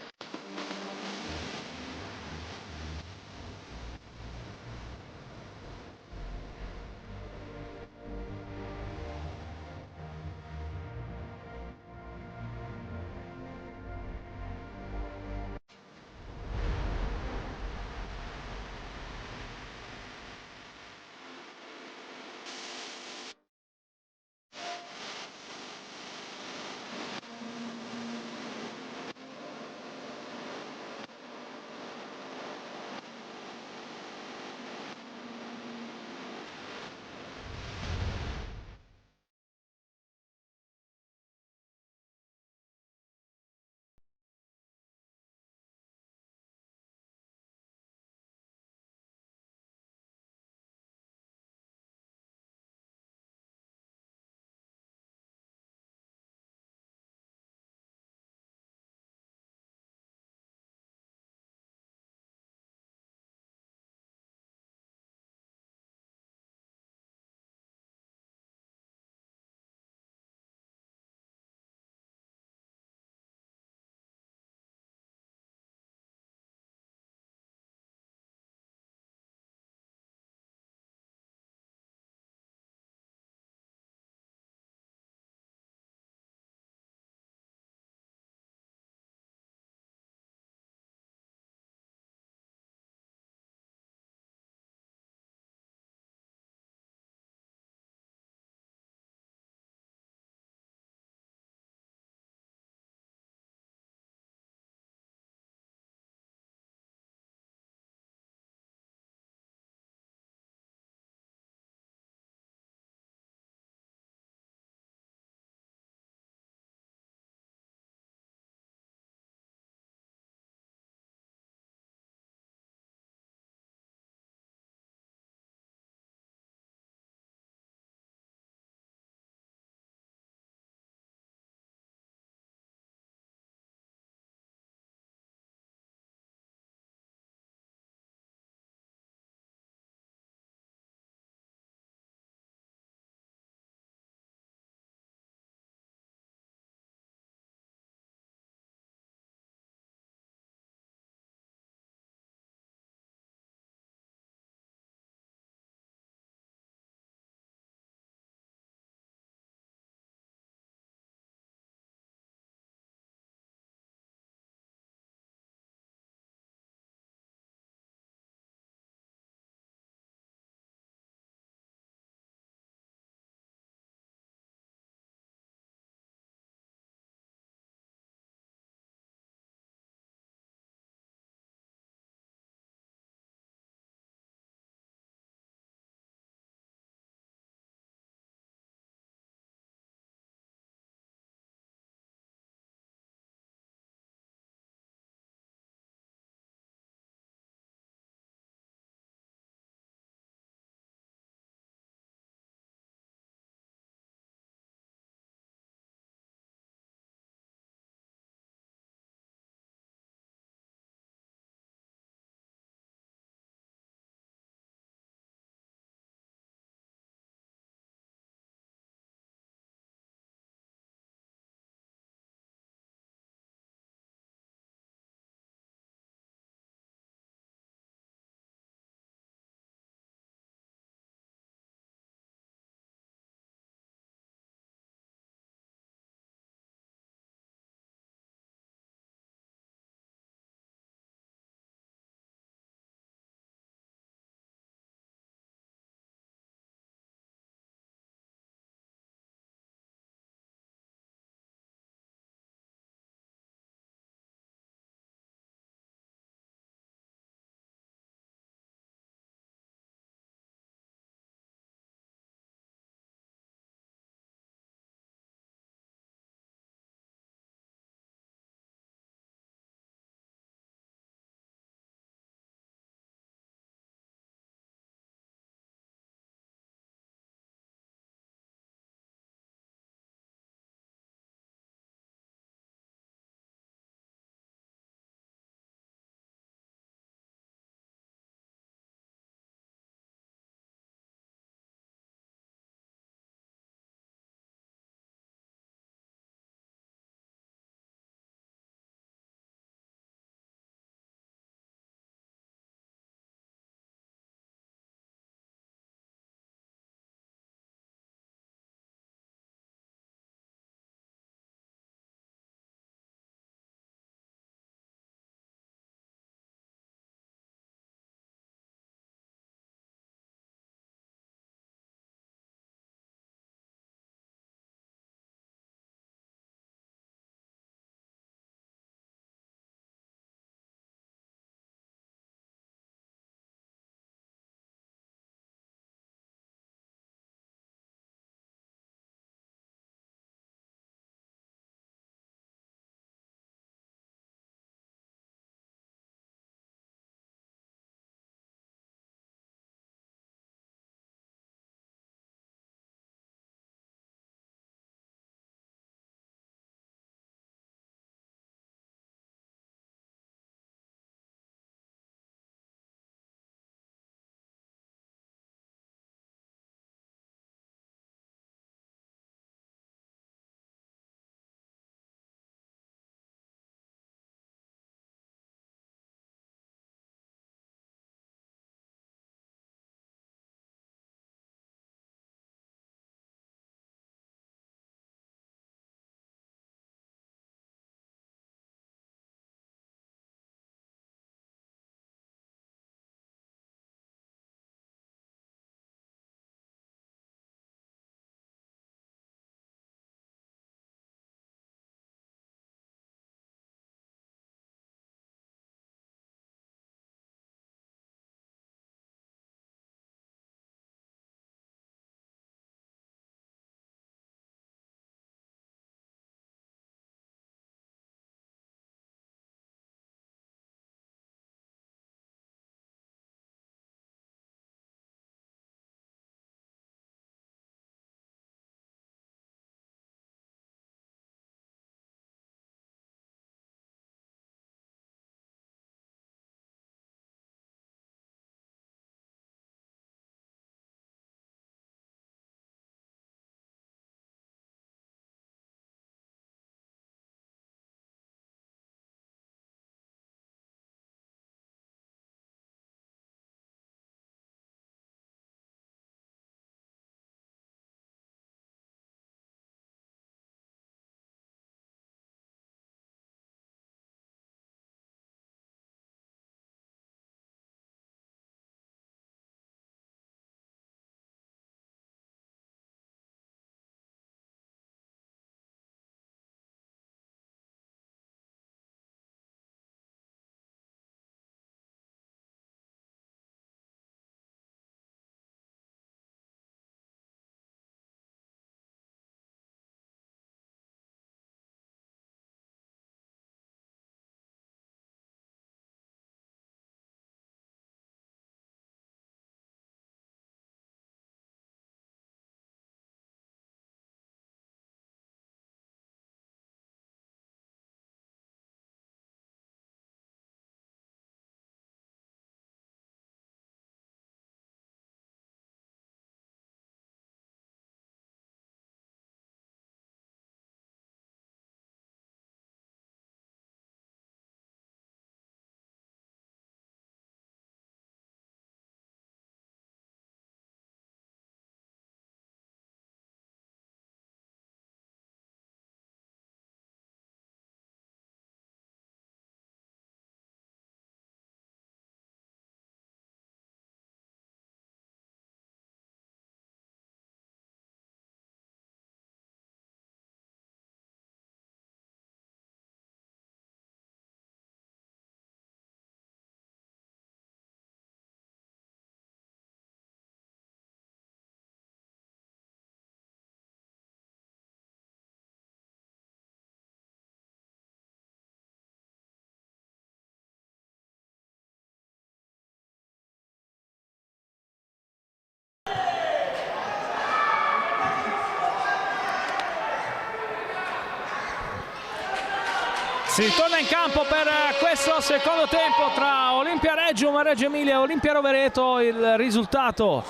Si torna in campo per questo secondo tempo tra Olimpia Reggio, Reggio Emilia e Olimpia Rovereto. Il risultato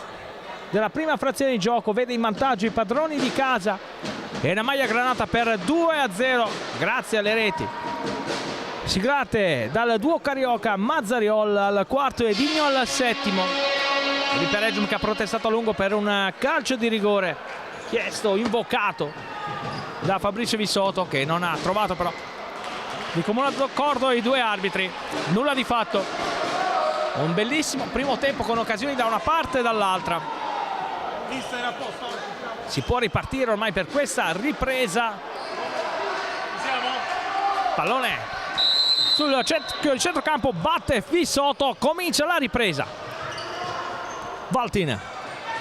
della prima frazione di gioco vede in vantaggio i padroni di casa e la maglia granata per 2-0 grazie alle reti siglate dal duo carioca Mazzariol al quarto e Digno al settimo. Olimpia Reggio che ha protestato a lungo per un calcio di rigore chiesto, invocato da Fabrizio Visotto, che non ha trovato però di comune accordo i due arbitri. Nulla di fatto, un bellissimo primo tempo con occasioni da una parte e dall'altra. Si può ripartire ormai per questa ripresa. Pallone sul centrocampo, batte Visotto, comincia la ripresa. Valtin,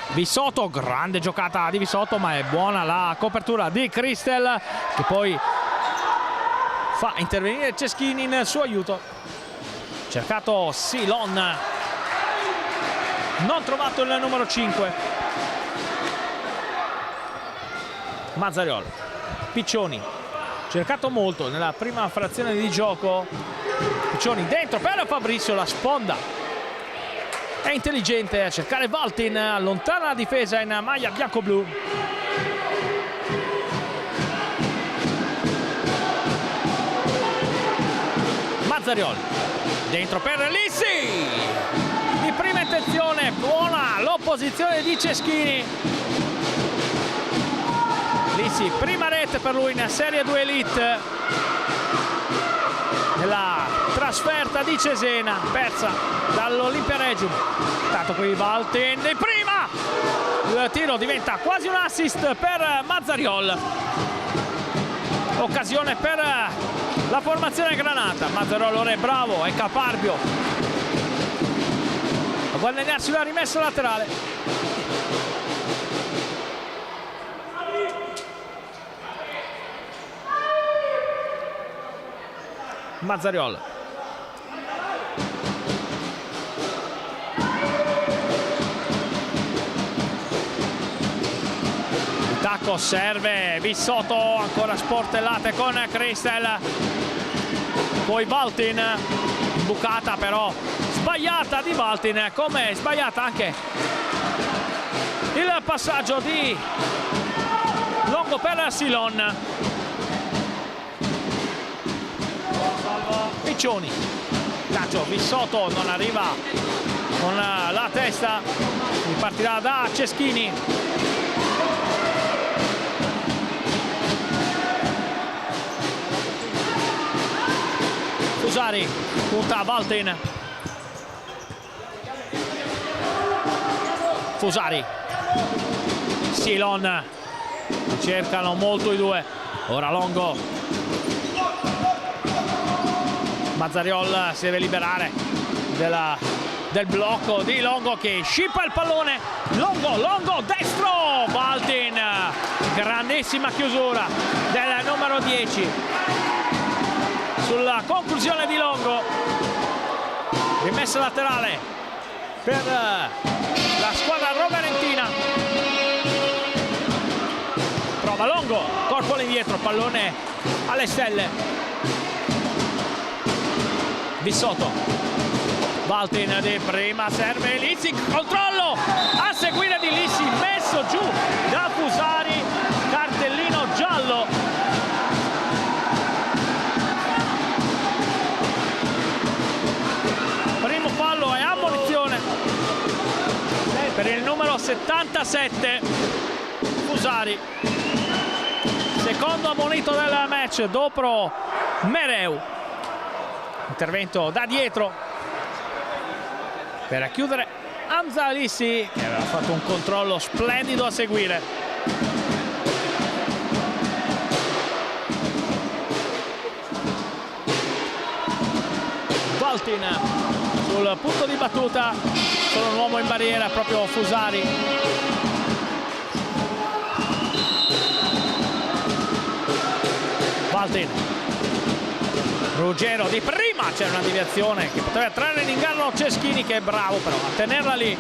Visotto, grande giocata di Visotto, ma è buona la copertura di Cristel, che poi fa intervenire Ceschini in suo aiuto. Cercato Silon, non trovato il numero 5. Mazzariol, Piccioni, cercato molto nella prima frazione di gioco. Piccioni dentro per Fabrizio, la sponda è intelligente a cercare Valtin, allontana la difesa in maglia bianco-blu. Mazzariol dentro per Lissi, di prima intenzione, buona l'opposizione di Ceschini. Lissi, prima rete per lui in Serie 2 Elite nella trasferta di Cesena, persa dall'Olimpia Reggio. Tanto qui Valtin di prima, il tiro diventa quasi un assist per Mazzariol. Occasione per la formazione granata. Mazzariol ora è bravo, è caparbio a guadagnarsi la rimessa laterale. Mazzariol, il tacco serve Visotto, ancora sportellate con Cristel, poi Valtin, bucata però sbagliata di Valtin, come sbagliata anche il passaggio di Longo per Silon. Piccioni, calcio, Visotto non arriva con la testa, ripartirà da Ceschini. Fusari punta a Valtin. Fusari, Silon, cercano molto i due, ora Longo. Mazzariol si deve liberare del blocco di Longo, che scippa il pallone. Longo destro, Valtin, grandissima chiusura del numero 10 sulla conclusione di Longo. Rimessa laterale per la squadra roverentina. Prova Longo, corpo all'indietro, pallone alle stelle. Visotto, Valtin di prima, serve Lissi, controllo a seguire di Lissi, messo giù da Fusari, cartellino giallo. Primo fallo e ammonizione per il numero 77 Fusari, secondo ammonito del match dopo Mereu. Intervento da dietro per chiudere Hamza Lissi, che aveva fatto un controllo splendido a seguire. Valtin sul punto di battuta, solo un uomo in barriera, proprio Fusari. Valtin, Ruggero di prima, c'è una deviazione che poteva trarre in inganno Ceschini, che è bravo però a tenerla lì.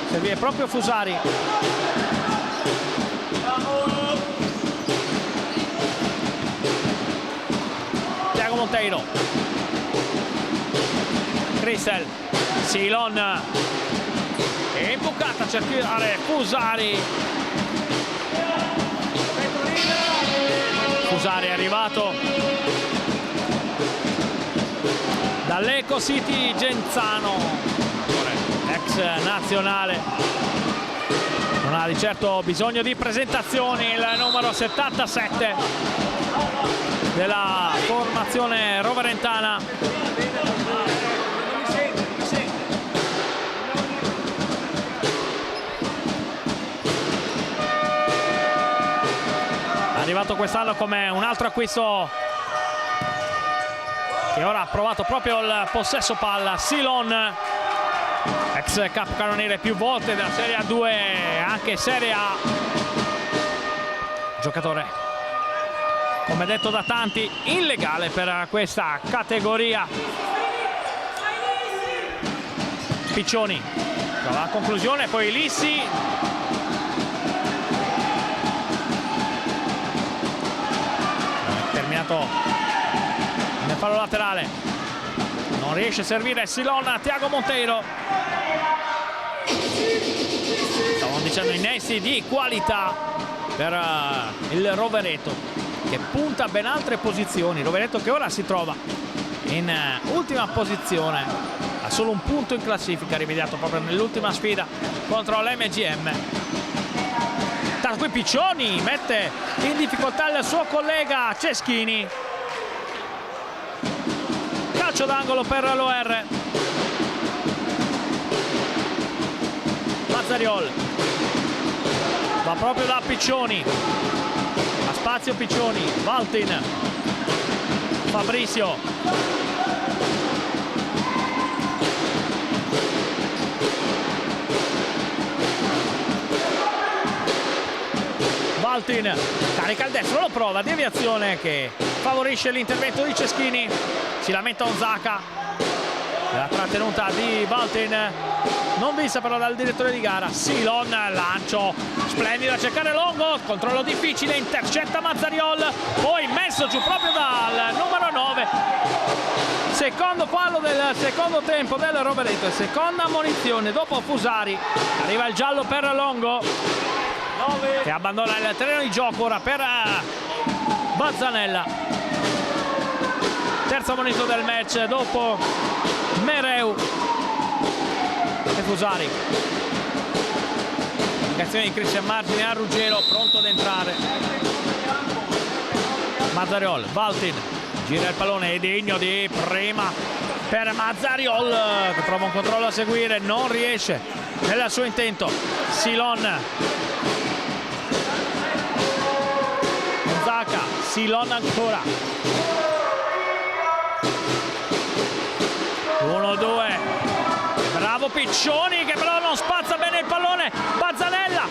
Serviva proprio Fusari. Tiago Monteiro, Cristel, Silon, imbucata a cercare Fusari. Fusari è arrivato dall'Eco City Genzano, ex nazionale, non ha di certo bisogno di presentazioni, il numero 77 della formazione roverentana. Arrivato quest'anno come un altro acquisto che ora ha provato proprio il possesso palla, Silon, ex capocannoniere più volte della Serie A2 e anche Serie A, giocatore come detto da tanti illegale per questa categoria. Piccioni trova la conclusione, poi Lissi, nel fallo laterale, non riesce a servire Silon a Thiago Monteiro. Stavamo dicendo innesti di qualità per il Rovereto, che punta a ben altre posizioni. Rovereto che ora si trova in ultima posizione, ha solo un punto in classifica, rimediato proprio nell'ultima sfida contro l'MGM. Qui Piccioni mette in difficoltà il suo collega Ceschini. Calcio d'angolo per l'OR. Mazzariol va proprio da Piccioni, a spazio Piccioni, Valtin, Fabrizio, Valtin carica il destro, lo prova, deviazione che favorisce l'intervento di Ceschini, si lamenta Onzaka, la trattenuta di Valtin non vista però dal direttore di gara. Silon, lancio splendido a cercare Longo, controllo difficile, intercetta Mazzariol, poi messo giù proprio dal numero 9. Secondo fallo del secondo tempo del Rovereto e seconda ammonizione dopo Fusari. Arriva il giallo per Longo che abbandona il terreno di gioco ora per Bazzanella. Terzo ammonito del match dopo Mereu e Fusari. Indicazione di Cristian Margine a Ruggero, pronto ad entrare. Mazzariol, Valtin, gira il pallone, è degno di prima per Mazzariol che prova un controllo a seguire, non riesce nel suo intento. Silon, Onzaka, Silon ancora, 1-2, bravo Piccioni che però non spazza bene il pallone. Bazzanella,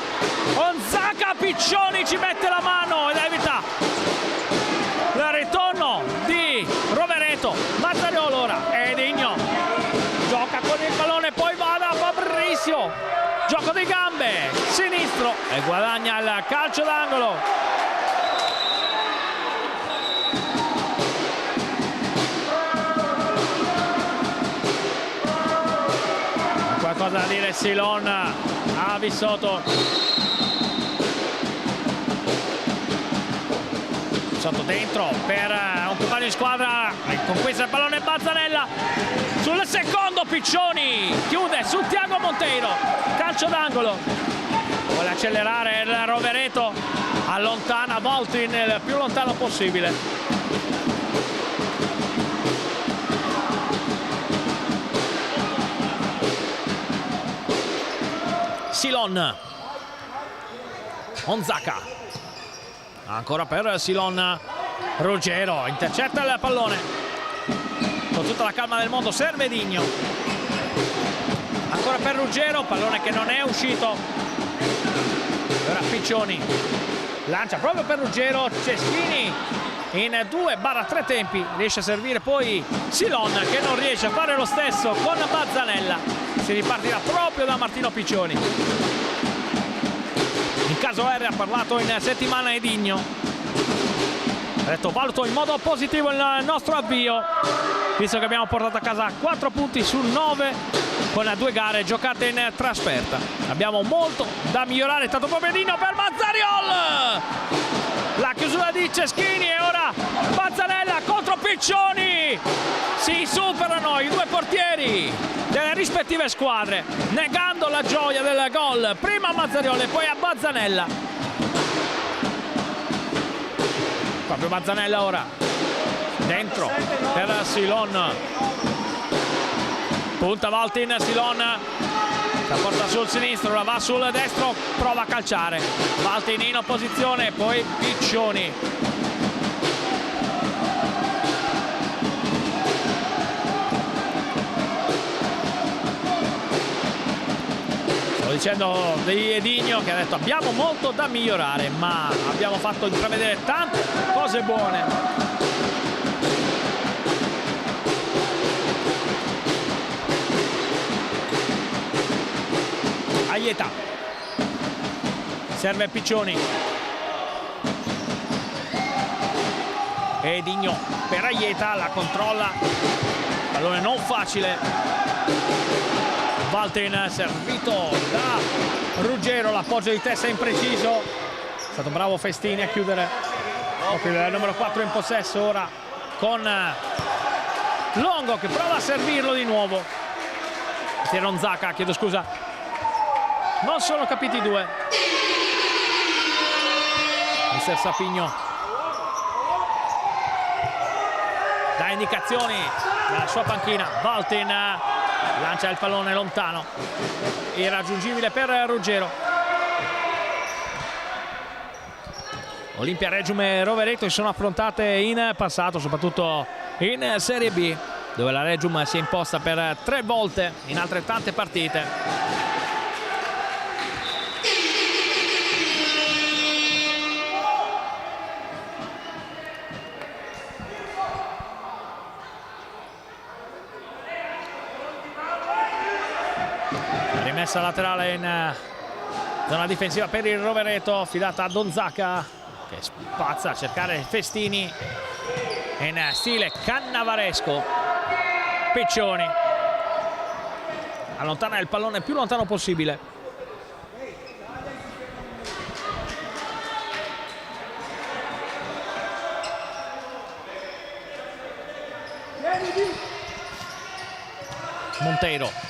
Onzaka, Piccioni ci mette la mano ed evita il ritorno di Rovereto. Mazzariol ora è degno, gioca con il pallone, poi va da Fabrizio, gioco di gambe sinistro e guadagna il calcio d'angolo. Qualcosa da dire Silon a Vissotto. Sotto dentro per un compagno di squadra, conquista il pallone Bazzanella, sul secondo Piccioni chiude su Thiago Monteiro, calcio d'angolo. Vuole accelerare il Rovereto, allontana Valtin il più lontano possibile. Silon, Onzaka, ancora per Silon, Ruggero intercetta il pallone con tutta la calma del mondo, serve Digno, ancora per Ruggero, pallone che non è uscito. Ora Piccioni lancia proprio per Ruggero, Ceschini in 2/3 tempi riesce a servire poi Silon che non riesce a fare lo stesso con Bazzanella. Si ripartirà proprio da Martino Piccioni. In caso R ha parlato in settimana Edigno. detto valuto in modo positivo il nostro avvio, visto che abbiamo portato a casa 4 punti su 9 con 2 gare giocate in trasferta. Abbiamo molto da migliorare, tanto proprio Dino per Mazzariol, la chiusura di Ceschini e ora Bazzanella contro Piccioni. Si superano i 2 portieri delle rispettive squadre, negando la gioia del gol prima a Mazzariol e poi a Bazzanella. Proprio Bazzanella ora dentro per Silon, punta Valtin, Silon la porta sul sinistro, la va sul destro, prova a calciare Valtin in opposizione, poi Piccioni. Sto dicendo di Edinho che ha detto abbiamo molto da migliorare, ma abbiamo fatto intravedere tante cose buone. Aieta, serve Piccioni, Edinho per Aieta, la controlla, pallone non facile, Valtin servito da Ruggero, l'appoggio di testa impreciso, è stato bravo Festini a chiudere, il numero 4 in possesso ora con Longo che prova a servirlo di nuovo, Ronzacca, chiedo scusa. Non sono capiti i 2. Mister Sapigno dà indicazioni dalla sua panchina. Valtin lancia il pallone lontano, irraggiungibile per Ruggero. Olimpia Regium e Rovereto si sono affrontate in passato, soprattutto in Serie B, dove la Regium si è imposta per 3 volte in altrettante partite. Rimessa laterale in zona difensiva per il Rovereto, affidata a Donzacca che spazza a cercare Festini in stile cannavaresco. Piccioni allontana il pallone più lontano possibile. Monteiro,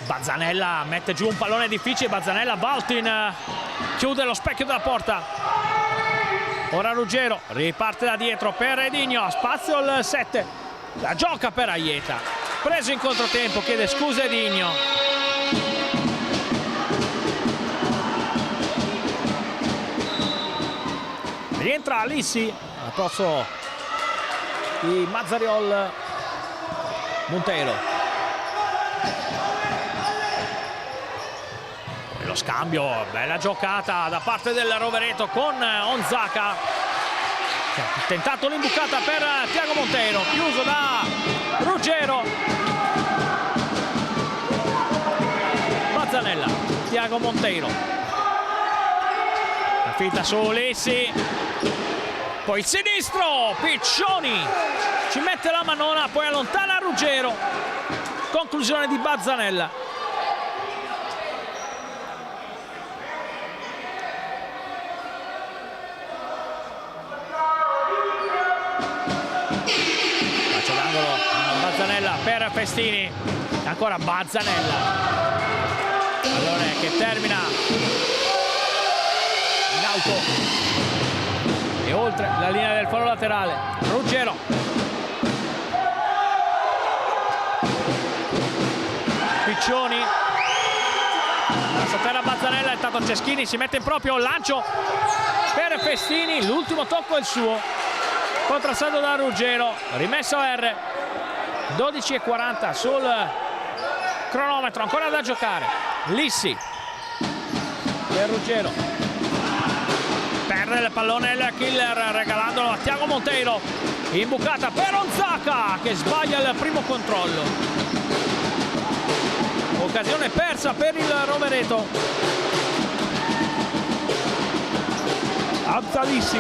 Bazzanella mette giù un pallone difficile, Bazzanella, Valtin chiude lo specchio della porta. Ora Ruggero riparte da dietro per Edinho, spazio il 7, la gioca per Aieta, preso in controtempo, chiede scusa Edinho. Rientra Alissi, approccio di Mazzariol. Monteiro, lo scambio, bella giocata da parte del Rovereto con Onzacca, tentato l'imbucata per Tiago Monteiro, chiuso da Ruggero. Bazzanella, Tiago Monteiro, la finta su Lissi, poi il sinistro, Piccioni ci mette la manona, poi allontana Ruggero, conclusione di Bazzanella. Bazzanella per Festini, ancora Bazzanella, pallone che termina in alto e oltre la linea del fallo laterale. Ruggero, Piccioni, la sotterra Bazzanella, è stato Ceschini, si mette in proprio lancio per Festini, l'ultimo tocco è il suo, contrastato da Ruggero, rimesso a R. 12:40 sul cronometro, ancora da giocare. Lissi per Ruggero, perde il pallone il killer regalandolo a Tiago Monteiro, imbucata per Onzacca che sbaglia il primo controllo, occasione persa per il Rovereto. Abzalissi,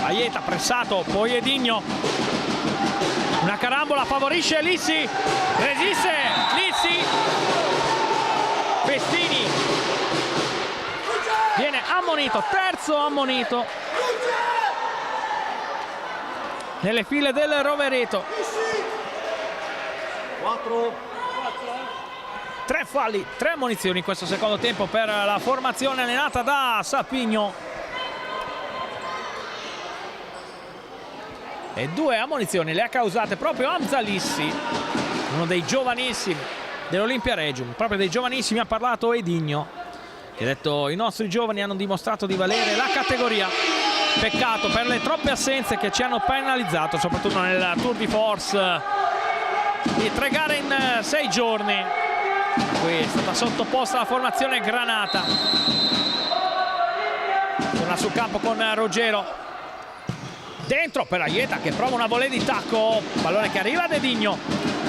Aieta pressato, poi Edigno, una carambola favorisce Lissi, resiste Lissi, Festini viene ammonito, terzo ammonito nelle file del Rovereto. 4. 3 falli, 3 ammonizioni in questo secondo tempo per la formazione allenata da Sapigno. E 2 ammonizioni le ha causate proprio Amzalissi, uno dei giovanissimi dell'Olimpia Regium. Proprio dei giovanissimi ha parlato Edigno, che ha detto: i nostri giovani hanno dimostrato di valere la categoria. Peccato per le troppe assenze che ci hanno penalizzato, soprattutto nel Tour de Force di 3 gare in 6 giorni. Qui è stata sottoposta la formazione granata. Torna sul campo con Ruggero. Dentro per Aieta che prova una volée di tacco. Pallone che arriva ad Edigno.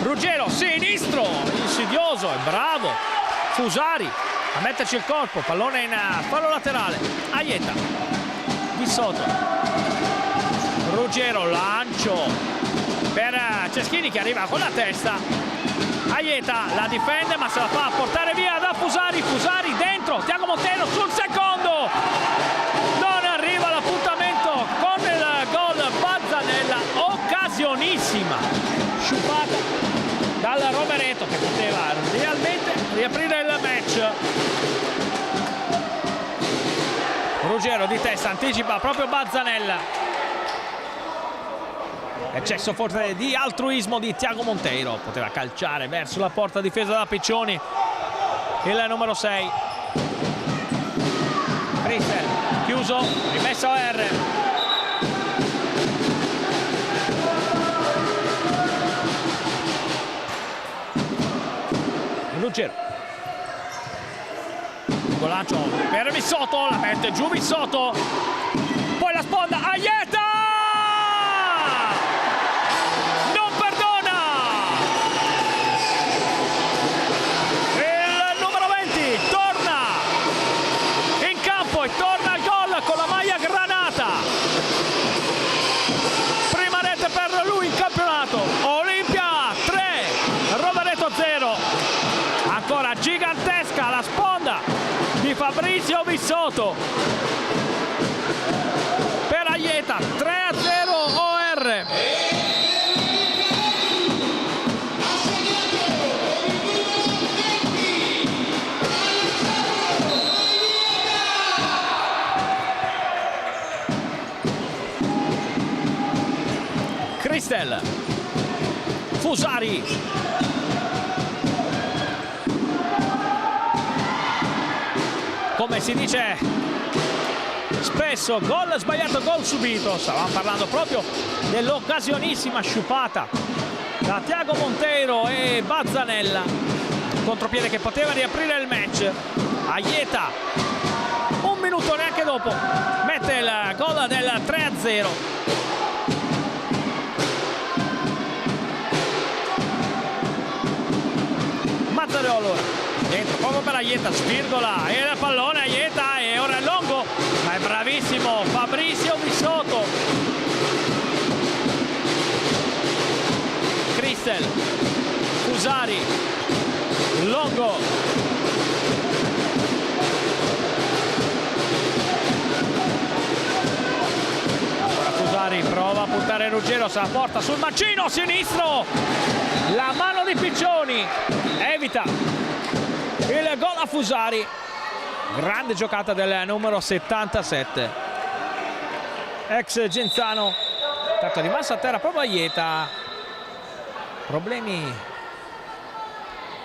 Ruggero, sinistro, insidioso e bravo Fusari a metterci il corpo. Pallone in fallo laterale. Aieta di sotto. Ruggero, lancio per Ceschini che arriva con la testa. Aieta la difende ma se la fa portare via da Fusari. Fusari dentro, Tiago Montero sul secondo, non arriva l'appuntamento con il gol. Bazzanella, occasionissima sciupata dal Rovereto che poteva realmente riaprire il match. Ruggero di testa anticipa proprio Bazzanella. Eccesso forte di altruismo di Tiago Monteiro, poteva calciare verso la porta difesa da Piccioni il numero 6. Cristel chiuso, rimessa OR. Ruggero, lancio per Vissotto, la mette giù Vissotto, poi la sponda Aieta. Torna al gol con la maglia granata, prima rete per lui in campionato. Olimpia 3, Rovereto 0. Ancora gigantesca la sponda di Fabrizio Vissotto per Aieta, 3-0 OR. Cristel, Fusari, come si dice spesso, gol sbagliato, gol subito. Stavamo parlando proprio dell'occasionissima sciupata da Tiago Monteiro e Bazzanella, contropiede che poteva riaprire il match. Aieta, un minuto neanche dopo, mette il gol del 3-0. Mazzariolo dentro proprio per Aieta, svirgola e il pallone Aieta e ora è Longo, ma è bravissimo Fabrizio Vissotto. Cristel, Fusari, Longo, ancora Fusari prova a puntare Ruggero, se la porta sul mancino sinistro, la mano di Piccioni evita il gol a Fusari. Grande giocata del numero 77 ex Genzano. Tanto rimasta a terra proprio Aieta, problemi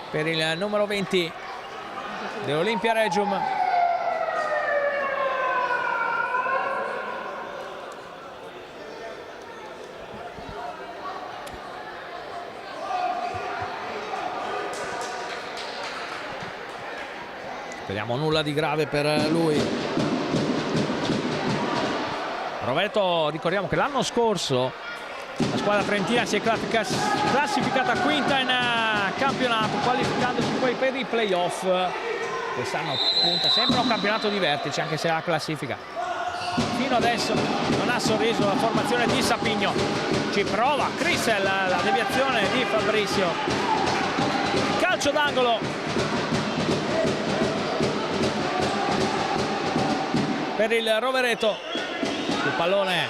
per il numero 20 dell'Olimpia Regium. Speriamo nulla di grave per lui. Rovereto, ricordiamo che l'anno scorso la squadra trentina si è classificata quinta in campionato, qualificandosi poi per i playoff. Quest'anno punta sempre un campionato di vertice, anche se la classifica fino adesso non ha sorriso la formazione di Sapigno. Ci prova Crissel, la deviazione di Fabrizio, calcio d'angolo per il Rovereto. Il pallone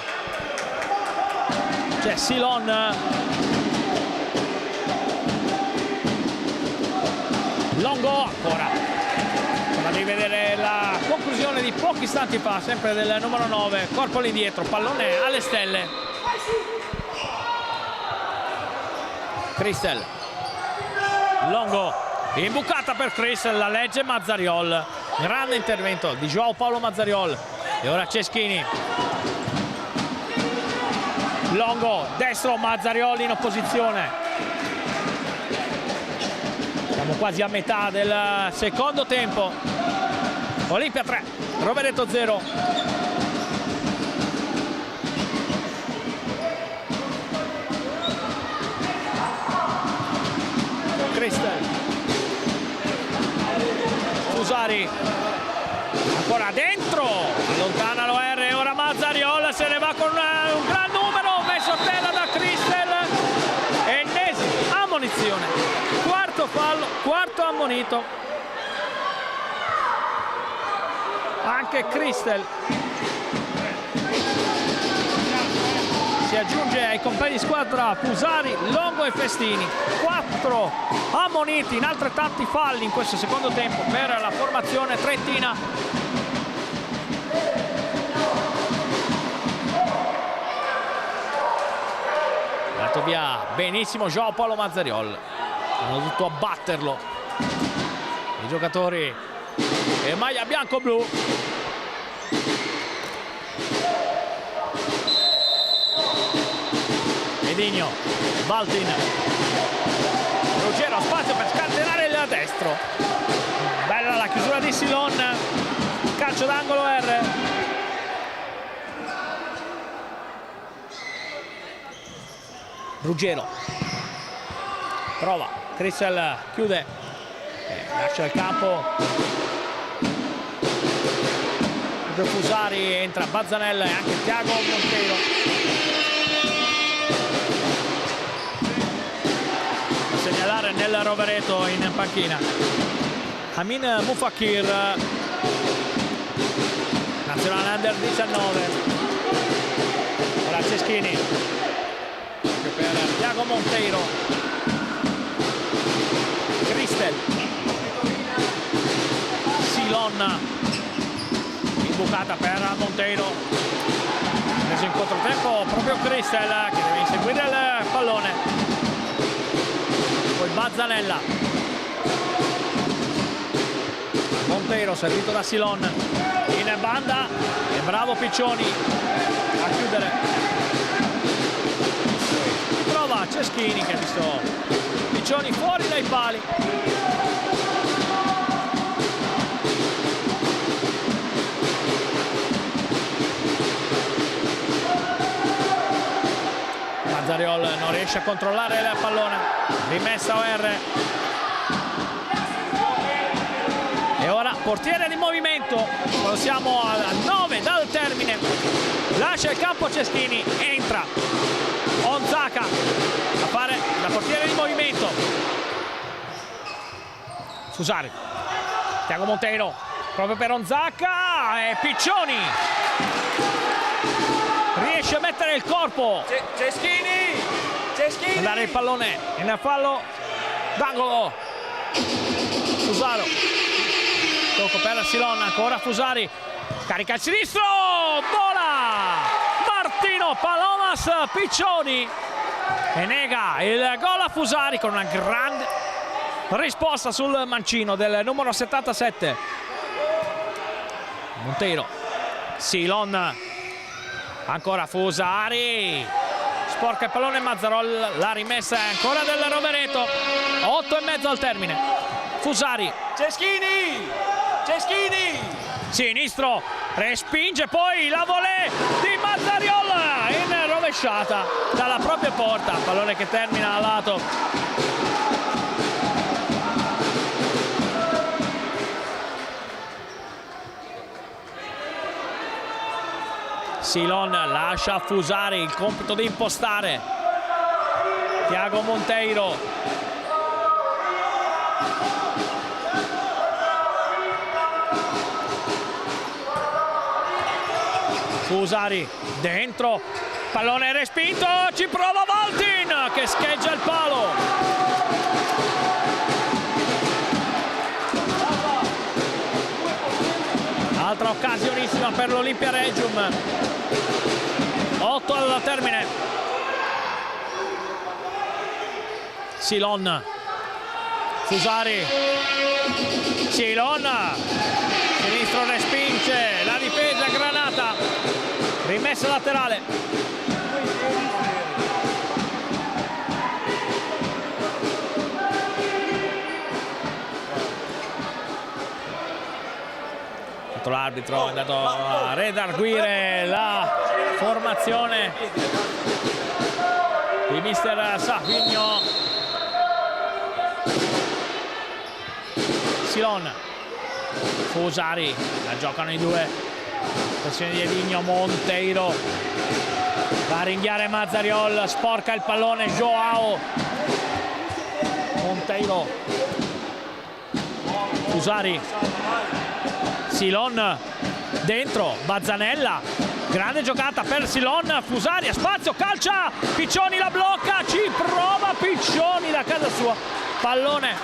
c'è Silon, Longo ancora. Devi vedere la conclusione di pochi istanti fa, sempre del numero 9, corpo all'indietro, pallone alle stelle. Crissel, Longo, imbucata per Crissel, la legge Mazzariol, grande intervento di Joao Paolo Mazzariol. E ora Ceschini, Longo, destro, Mazzariol in opposizione. Siamo quasi a metà del secondo tempo. Olimpia 3, Rovereto 0. Crissel, Fusari, ancora dentro, allontana l'OR, ora Mazzariol se ne va con un gran numero, messo a terra da Crissel, ennesima ammonizione, quarto fallo, quarto ammonito. Anche Crissel si aggiunge ai compagni di squadra Fusari, Longo e Festini. 4 ammoniti in altrettanti falli in questo secondo tempo per la formazione trentina. È andato via benissimo Joao Paolo Mazzariol, hanno dovuto abbatterlo i giocatori e maglia bianco-blu. Edinho, Baltin, Ruggero, spazio per scatenare il destro, bella la chiusura di Silon, calcio d'angolo R. Ruggero prova, Crissel chiude, lascia il campo. Fusari, entra Bazzanella e anche Tiago Monteiro. A segnalare nel Rovereto in panchina Amin Mufakir, nazionale under 19. Ora Ceschini per Tiago Monteiro. Crissel, Silon, bucata per Monteiro, preso in controtempo proprio Crissel che deve inseguire il pallone, poi Bazzanella, Monteiro servito da Silon in banda e bravo Piccioni a chiudere, prova Ceschini che ha visto Piccioni fuori dai pali. Mazzariol non riesce a controllare il pallone, rimessa OR. E ora portiere di movimento, quando siamo a 9 dal termine, lascia il campo Ceschini, entra Onzaka a fare da portiere di movimento. Fusari, Tiago Monteiro proprio per Onzaka e Piccioni riesce a mettere il corpo. Ceschini! Andare il pallone in fallo d'angolo. Fusaro, tocco per Silon, ancora Fusari, carica il sinistro, vola Martino Palomas Piccioni e nega il gol a Fusari con una grande risposta sul mancino del numero 77. Monteiro, Silon, ancora Fusari, sporca il pallone Mazzarol, la rimessa è ancora del Rovereto. 8,5 al termine. Fusari, Ceschini! sinistro, respinge poi la volée di Mazzariol in rovesciata dalla propria porta, pallone che termina a lato. Silon lascia a Fusari il compito di impostare. Thiago Monteiro. Fusari dentro, pallone respinto, ci prova Valtin che scheggia il palo. Altra occasionissima per l'Olimpia Regium. 8 al termine. Silon. Fusari. Silon. Sinistro respinge. La difesa Granata. Rimessa laterale. L'arbitro è andato a redarguire la formazione di mister Sapigno. Silon, Fusari, la giocano i due, pressione di Edinho, Monteiro va a ringhiare Mazzariol, sporca il pallone Joao. Monteiro, Fusari, Silon dentro, Bazzanella, grande giocata per Silon, Fusari a spazio, calcia, Piccioni la blocca, ci prova Piccioni da casa sua, pallone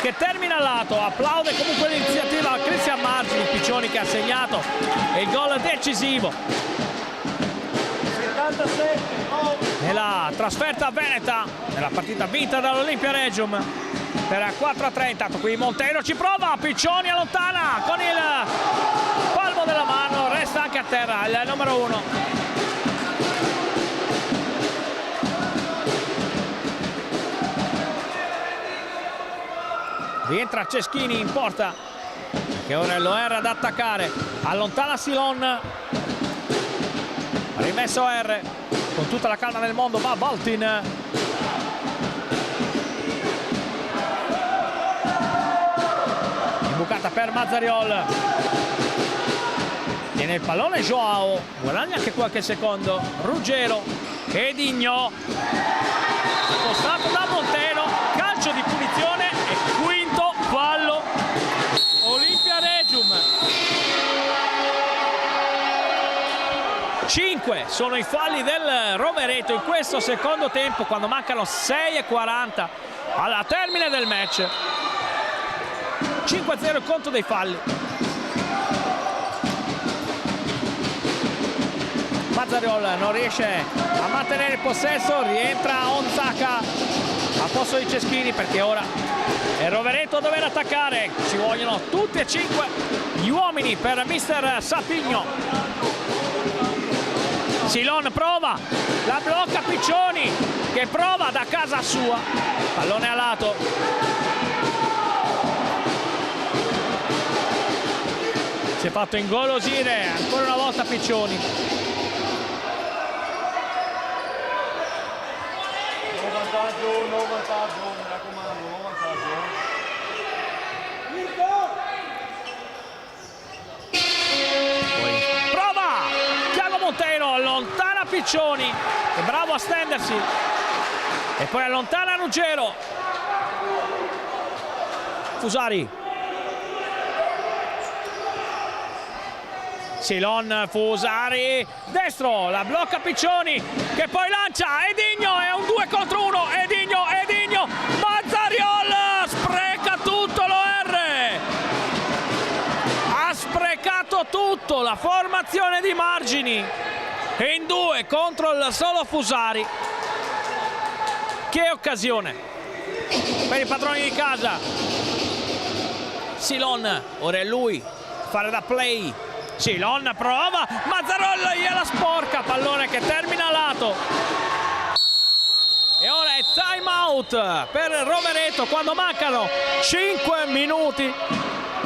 che termina a lato. Applaude comunque l'iniziativa a Cristian Margini, Piccioni che ha segnato il gol decisivo 77, nella trasferta veneta, nella partita vinta dall'Olimpia Regium per 4-3. Intanto qui Monteiro ci prova, Piccioni allontana con il palmo della mano, resta anche a terra il numero 1. Rientra Ceschini in porta, che ora è l'OR ad attaccare, allontana Silon, rimesso R, con tutta la calma del mondo va Valtin. Bucata per Mazzariol, tiene il pallone Joao, guadagna anche qualche secondo Ruggero, Edinho spostato da Monteiro, calcio di punizione e quinto fallo Olimpia Regium. 5 sono i falli del Rovereto in questo secondo tempo, quando mancano 6:40 alla termine del match. 5-0 il conto dei falli. Mazzariol non riesce a mantenere il possesso, rientra Onzaka a posto di Ceschini, perché ora è Rovereto a dover attaccare. Ci vogliono tutti e 5 gli uomini per mister Sapigno. Silon prova, la blocca Piccioni che prova da casa sua, pallone a lato. Si è fatto ingolosire ancora una volta Piccioni. No vantaggio, mi raccomando, no vantaggio. Prova! Thiago Monteiro allontana Piccioni, è bravo a stendersi. E poi allontana Ruggero. Fusari. Silon, Fusari, destro, la blocca Piccioni che poi lancia, Edinho, è un 2 contro 1, Edinho, Mazzariol spreca tutto l'OR, ha sprecato tutto, la formazione di Margini e in 2 contro il solo Fusari. Che occasione per i padroni di casa. Silon, ora è lui a fare da play. Silon prova, Mazzariol gliela sporca, pallone che termina a lato. E ora è time out per Rovereto quando mancano 5 minuti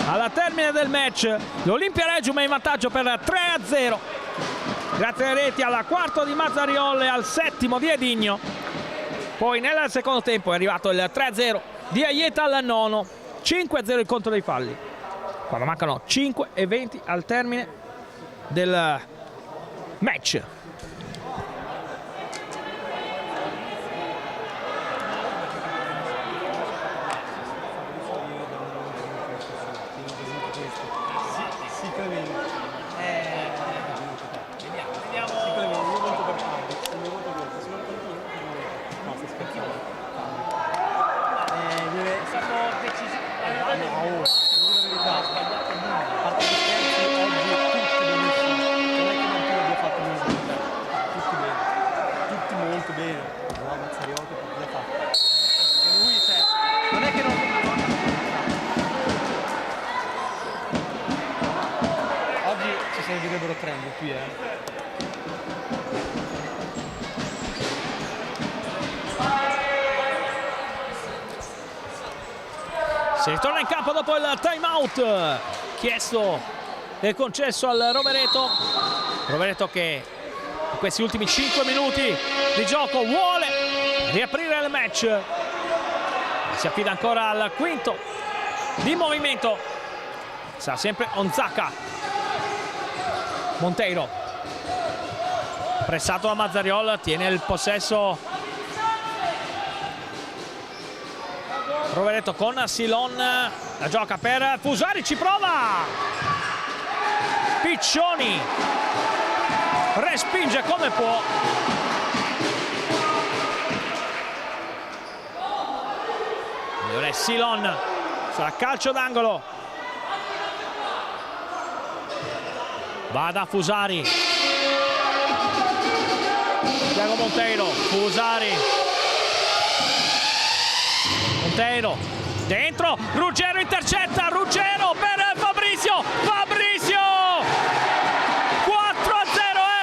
alla termine del match. L'Olimpia Regium è in vantaggio per 3-0 grazie alle reti al quarto di Mazzariol e al settimo di Edinho. Poi nel secondo tempo è arrivato il 3-0 di Aieta al nono. 5-0 il conto dei falli quando mancano 5:20 al termine del match. servirebbero 3 qui, Si ritorna in campo dopo il time out chiesto e concesso al Rovereto che in questi ultimi 5 minuti di gioco vuole riaprire il match. Si affida ancora al quinto di movimento, sarà sempre Onzacca. Monteiro pressato da Mazzariol, tiene il possesso Rovereto con Silon, la gioca per Fusari, ci prova Piccioni, respinge come può. Silon, sarà calcio d'angolo, va da Fusari, Tiago Monteiro, Fusari, Monteiro dentro, Ruggero intercetta, Ruggero per Fabrizio, 4-0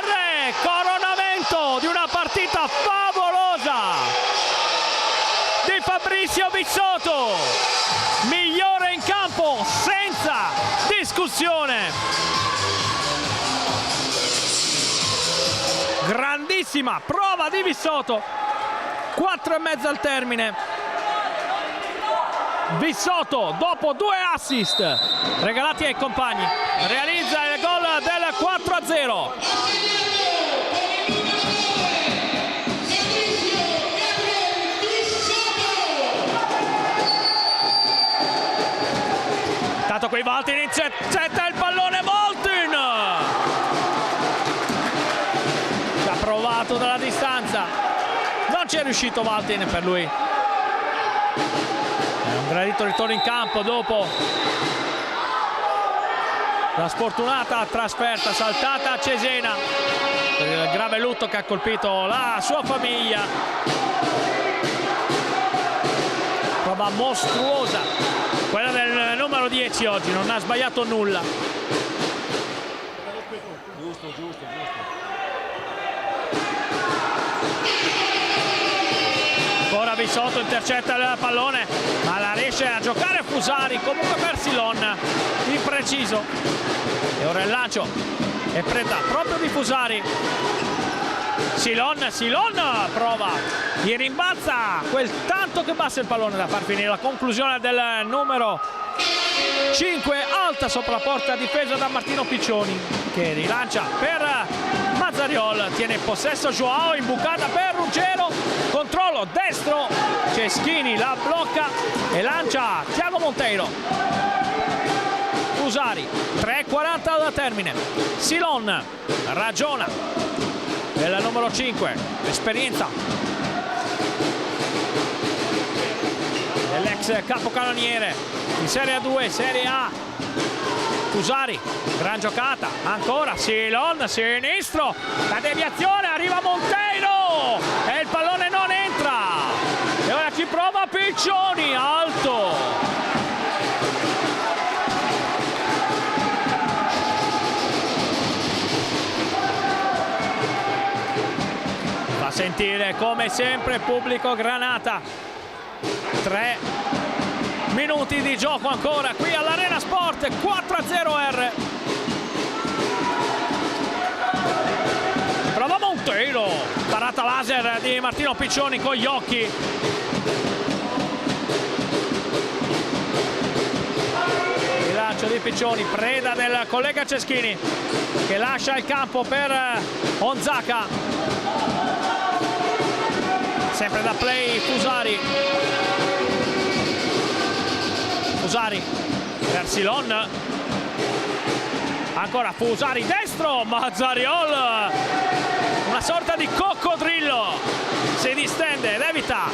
R, coronamento di una partita favolosa di Fabrizio Bissotto, migliore in campo senza discussione. Grandissima prova di Bissotto, 4,5 al termine. Bissotto dopo 2 assist regalati ai compagni realizza il gol del 4-0. Intanto qui Valtin intercetta il pallone, Valtin ci ha provato dalla distanza, non ci è riuscito Valtin, per lui è un gradito ritorno in campo dopo la sfortunata trasferta saltata a Cesena per il grave lutto che ha colpito la sua famiglia. Prova mostruosa quella del numero 10 oggi, non ha sbagliato nulla. Giusto. Ancora Bissotto intercetta il pallone, ma la riesce a giocare Fusari, comunque per Silon, impreciso. E ora il lancio è preda proprio di Fusari. Silon prova, gli rimbalza quel tanto che basta il pallone da far finire la conclusione del numero 5, alta sopra la porta, difesa da Martino Piccioni che rilancia per Mazzariol, tiene in possesso Joao, imbucata per Ruggero, controllo destro, Ceschini la blocca e lancia Tiago Monteiro. Fusari, 3,40 da termine, Silon ragiona del numero 5, l'esperienza dell'ex capocannoniere in Serie A2, Serie A. Fusari, gran giocata, ancora Silon, sinistro, la deviazione, arriva Monteiro e il pallone non entra. E ora ci prova Piccioni, alto. Fa sentire come sempre pubblico Granata. 3 minuti di gioco ancora qui all'Arena Sport, 4-0 R. Prova Monteiro, parata laser di Martino Piccioni con gli occhi. Il calcio di Piccioni, preda del collega Ceschini che lascia il campo per Onzaka. Sempre da play Fusari. Fusari per Silon. Ancora Fusari destro, Mazzariol, una sorta di coccodrillo, si distende ed evita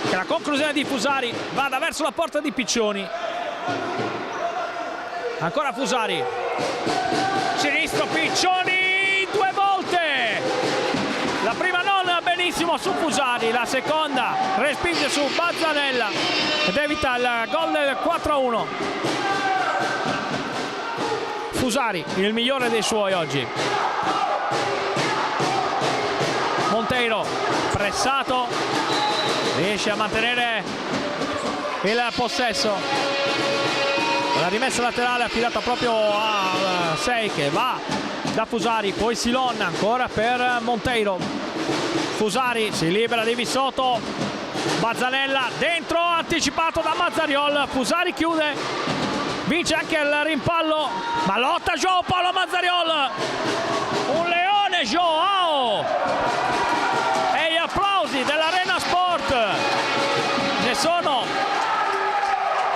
che la conclusione di Fusari vada verso la porta di Piccioni. Ancora Fusari, sinistro Piccioni, 2 volte, la prima non benissimo su Fusari, la seconda respinge su Bazzanella ed evita il gol del 4-1. Fusari, il migliore dei suoi oggi. Monteiro, pressato, riesce a mantenere il possesso. La rimessa laterale affidata proprio a Sei che va da Fusari, poi Silon ancora per Monteiro. Fusari si libera di Visotto, Bazzanella dentro, anticipato da Mazzariol. Fusari chiude. Vince anche il rimpallo, ma lotta João Paulo Mazzariol, un leone João, e gli applausi dell'Arena Sport ne sono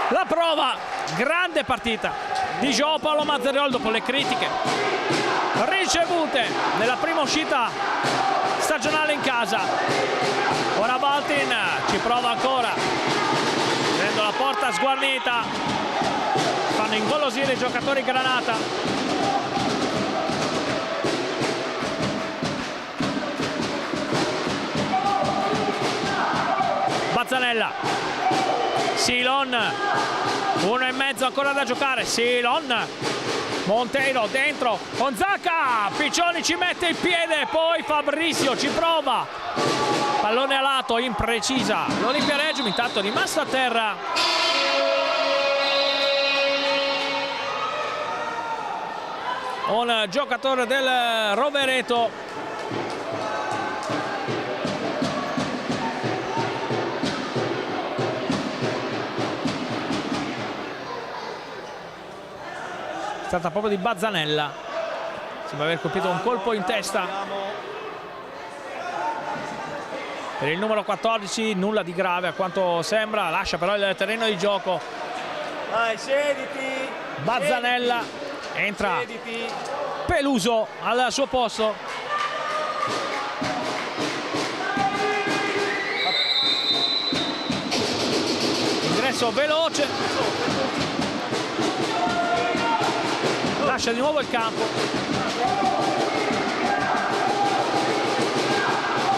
la prova. Grande partita di João Paulo Mazzariol dopo le critiche ricevute nella prima uscita stagionale in casa. Ora Valtin ci prova ancora, vedendo la porta sguarnita. Fanno ingolosire i giocatori Granata. Bazzanella, Silon, 1 e mezzo ancora da giocare. Silon, Monteiro dentro, Onzaka, Piccioni ci mette il piede, poi Fabrizio ci prova, pallone a lato, imprecisa. L'Olimpia Reggio intanto rimasto a terra. Un giocatore del Rovereto. È stata proprio di Bazzanella, sembra aver colpito un colpo in testa. Per il numero 14 nulla di grave a quanto sembra, lascia però il terreno di gioco. Dai, siediti. Bazzanella. Entra Peluso al suo posto. Ingresso veloce. Lascia di nuovo il campo.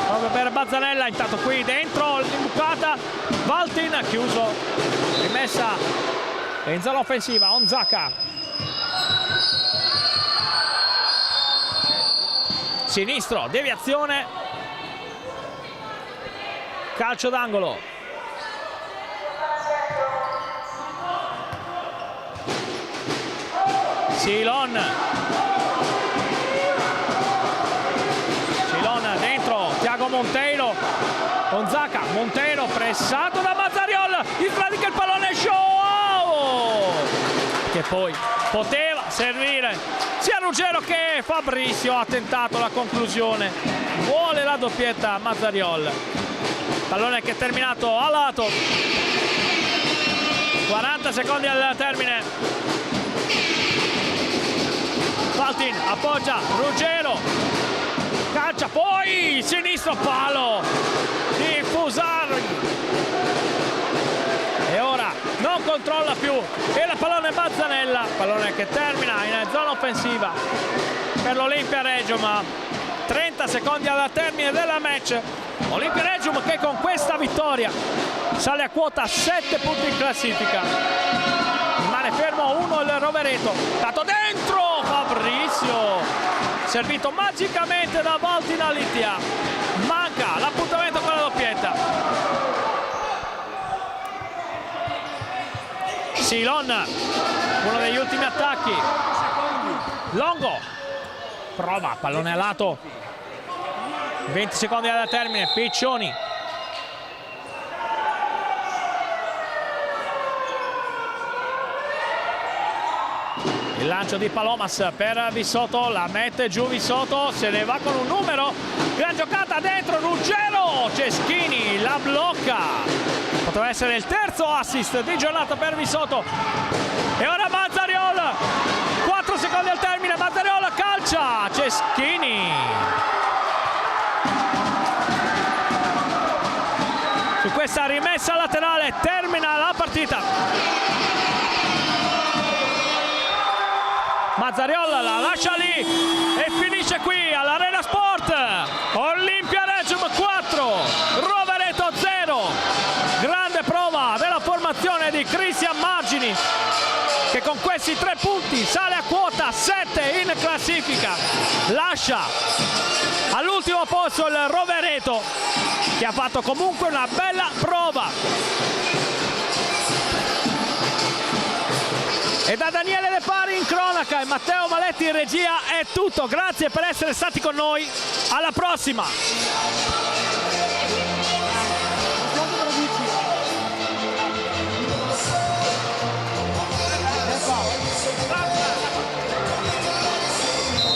Proprio per Bazzanella, intanto qui dentro l'imbucata. Valtin chiuso. Rimessa in zona offensiva. Onzaka. Sinistro, deviazione, calcio d'angolo. Silon dentro, Thiago Monteiro, Onzaka, Monteiro pressato da Mazzariol, infradica il pallone João, che poi poteva servire sia Ruggero che Fabrizio. Ha tentato la conclusione, vuole la doppietta Mazzariol, pallone che è terminato a lato. 40 secondi al termine. Valtin appoggia Ruggero, calcia, poi sinistro, palo di Fusari e ora non controlla più il pallone Bazzanella, pallone che termina in zona offensiva per l'Olimpia Reggio, ma 30 secondi al termine della match. Olimpia Reggio che con questa vittoria sale a quota 7 punti in classifica, rimane fermo a 1 il Rovereto, dato dentro Fabrizio, servito magicamente da Valtin Alitia, manca l'appuntamento con la doppietta. Silon, uno degli ultimi attacchi. Longo, prova, pallone a lato. 20 secondi al termine, Piccioni. Il lancio di Palomas per Visotto, la mette giù Visotto, se ne va con un numero, gran giocata dentro, Ruggero, Ceschini la blocca, poteva essere il terzo assist di giornata per Visotto. E ora Mazzariol, 4 secondi al termine, Mazzariol calcia, Ceschini. Su questa rimessa laterale termina la partita. Mazzariol la lascia lì e finisce qui all'Arena Sport. Olimpia Reggio 4, Rovereto 0. Grande prova della formazione di Cristian Margini, che con questi 3 punti sale a quota 7 in classifica. Lascia all'ultimo posto il Rovereto, che ha fatto comunque una bella prova. E da Daniele De Pari in cronaca e Matteo Maletti in regia è tutto. Grazie per essere stati con noi. Alla prossima!